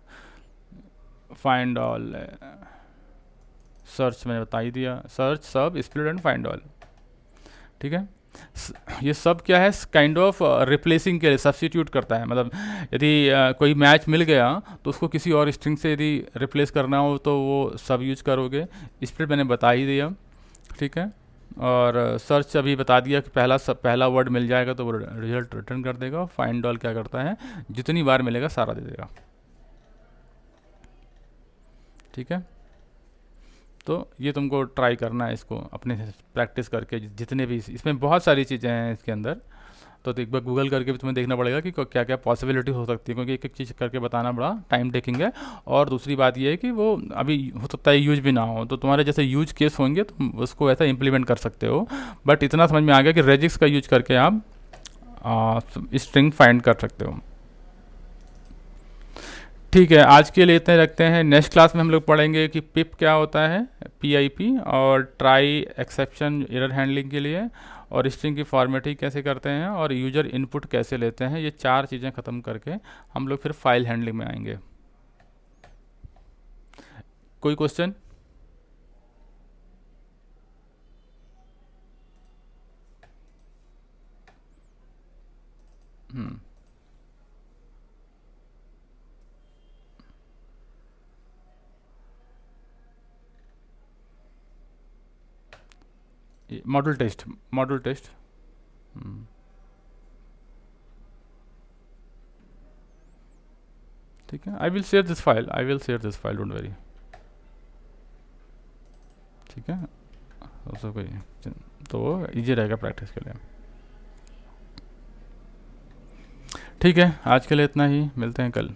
Speaker 1: फाइंड ऑल, सर्च मैंने बता ही दिया, सर्च सब स्प्लिट एंड फाइंड ऑल। ठीक है, ये सब क्या है, काइंड ऑफ रिप्लेसिंग के लिए सब्स्टिट्यूट करता है। मतलब यदि कोई मैच मिल गया तो उसको किसी और स्ट्रिंग से यदि रिप्लेस करना हो तो वो सब यूज करोगे। स्प्लिट मैंने बता ही दिया। ठीक है, और सर्च अभी बता दिया कि पहला वर्ड मिल जाएगा तो वो रिजल्ट रिटर्न कर देगा। फाइंड ऑल क्या करता है, जितनी बार मिलेगा सारा दे देगा। ठीक है, तो ये तुमको ट्राई करना है, इसको अपने से प्रैक्टिस करके, जितने भी इसमें बहुत सारी चीज़ें हैं इसके अंदर। तो एक बार गूगल करके भी तुम्हें देखना पड़ेगा कि क्या क्या पॉसिबिलिटी हो सकती है, क्योंकि एक एक चीज़ करके बताना बड़ा टाइम टेकिंग है। और दूसरी बात ये है कि वो अभी हो सकता है यूज भी ना हो, तो तुम्हारे जैसे यूज केस होंगे तुम उसको ऐसा इंप्लीमेंट कर सकते हो। बट इतना समझ में आ गया कि रेजिक्स का यूज करके आप स्ट्रिंग फाइंड कर सकते हो। ठीक है, आज के लिए इतने रखते हैं। नेक्स्ट क्लास में हम लोग पढ़ेंगे कि पिप क्या होता है, PIP, और ट्राई एक्सेप्शन एरर हैंडलिंग के लिए, और स्ट्रिंग की फॉर्मेटिंग कैसे करते हैं, और यूजर इनपुट कैसे लेते हैं। ये 4 चीज़ें ख़त्म करके हम लोग फिर फाइल हैंडलिंग में आएंगे। कोई question? Model test, model test. ठीक है, I will share this file, I will share this file, don't worry. ठीक है, उसको कोई तो इजी रहेगा प्रैक्टिस के लिए। ठीक है, आज के लिए इतना ही, मिलते हैं कल।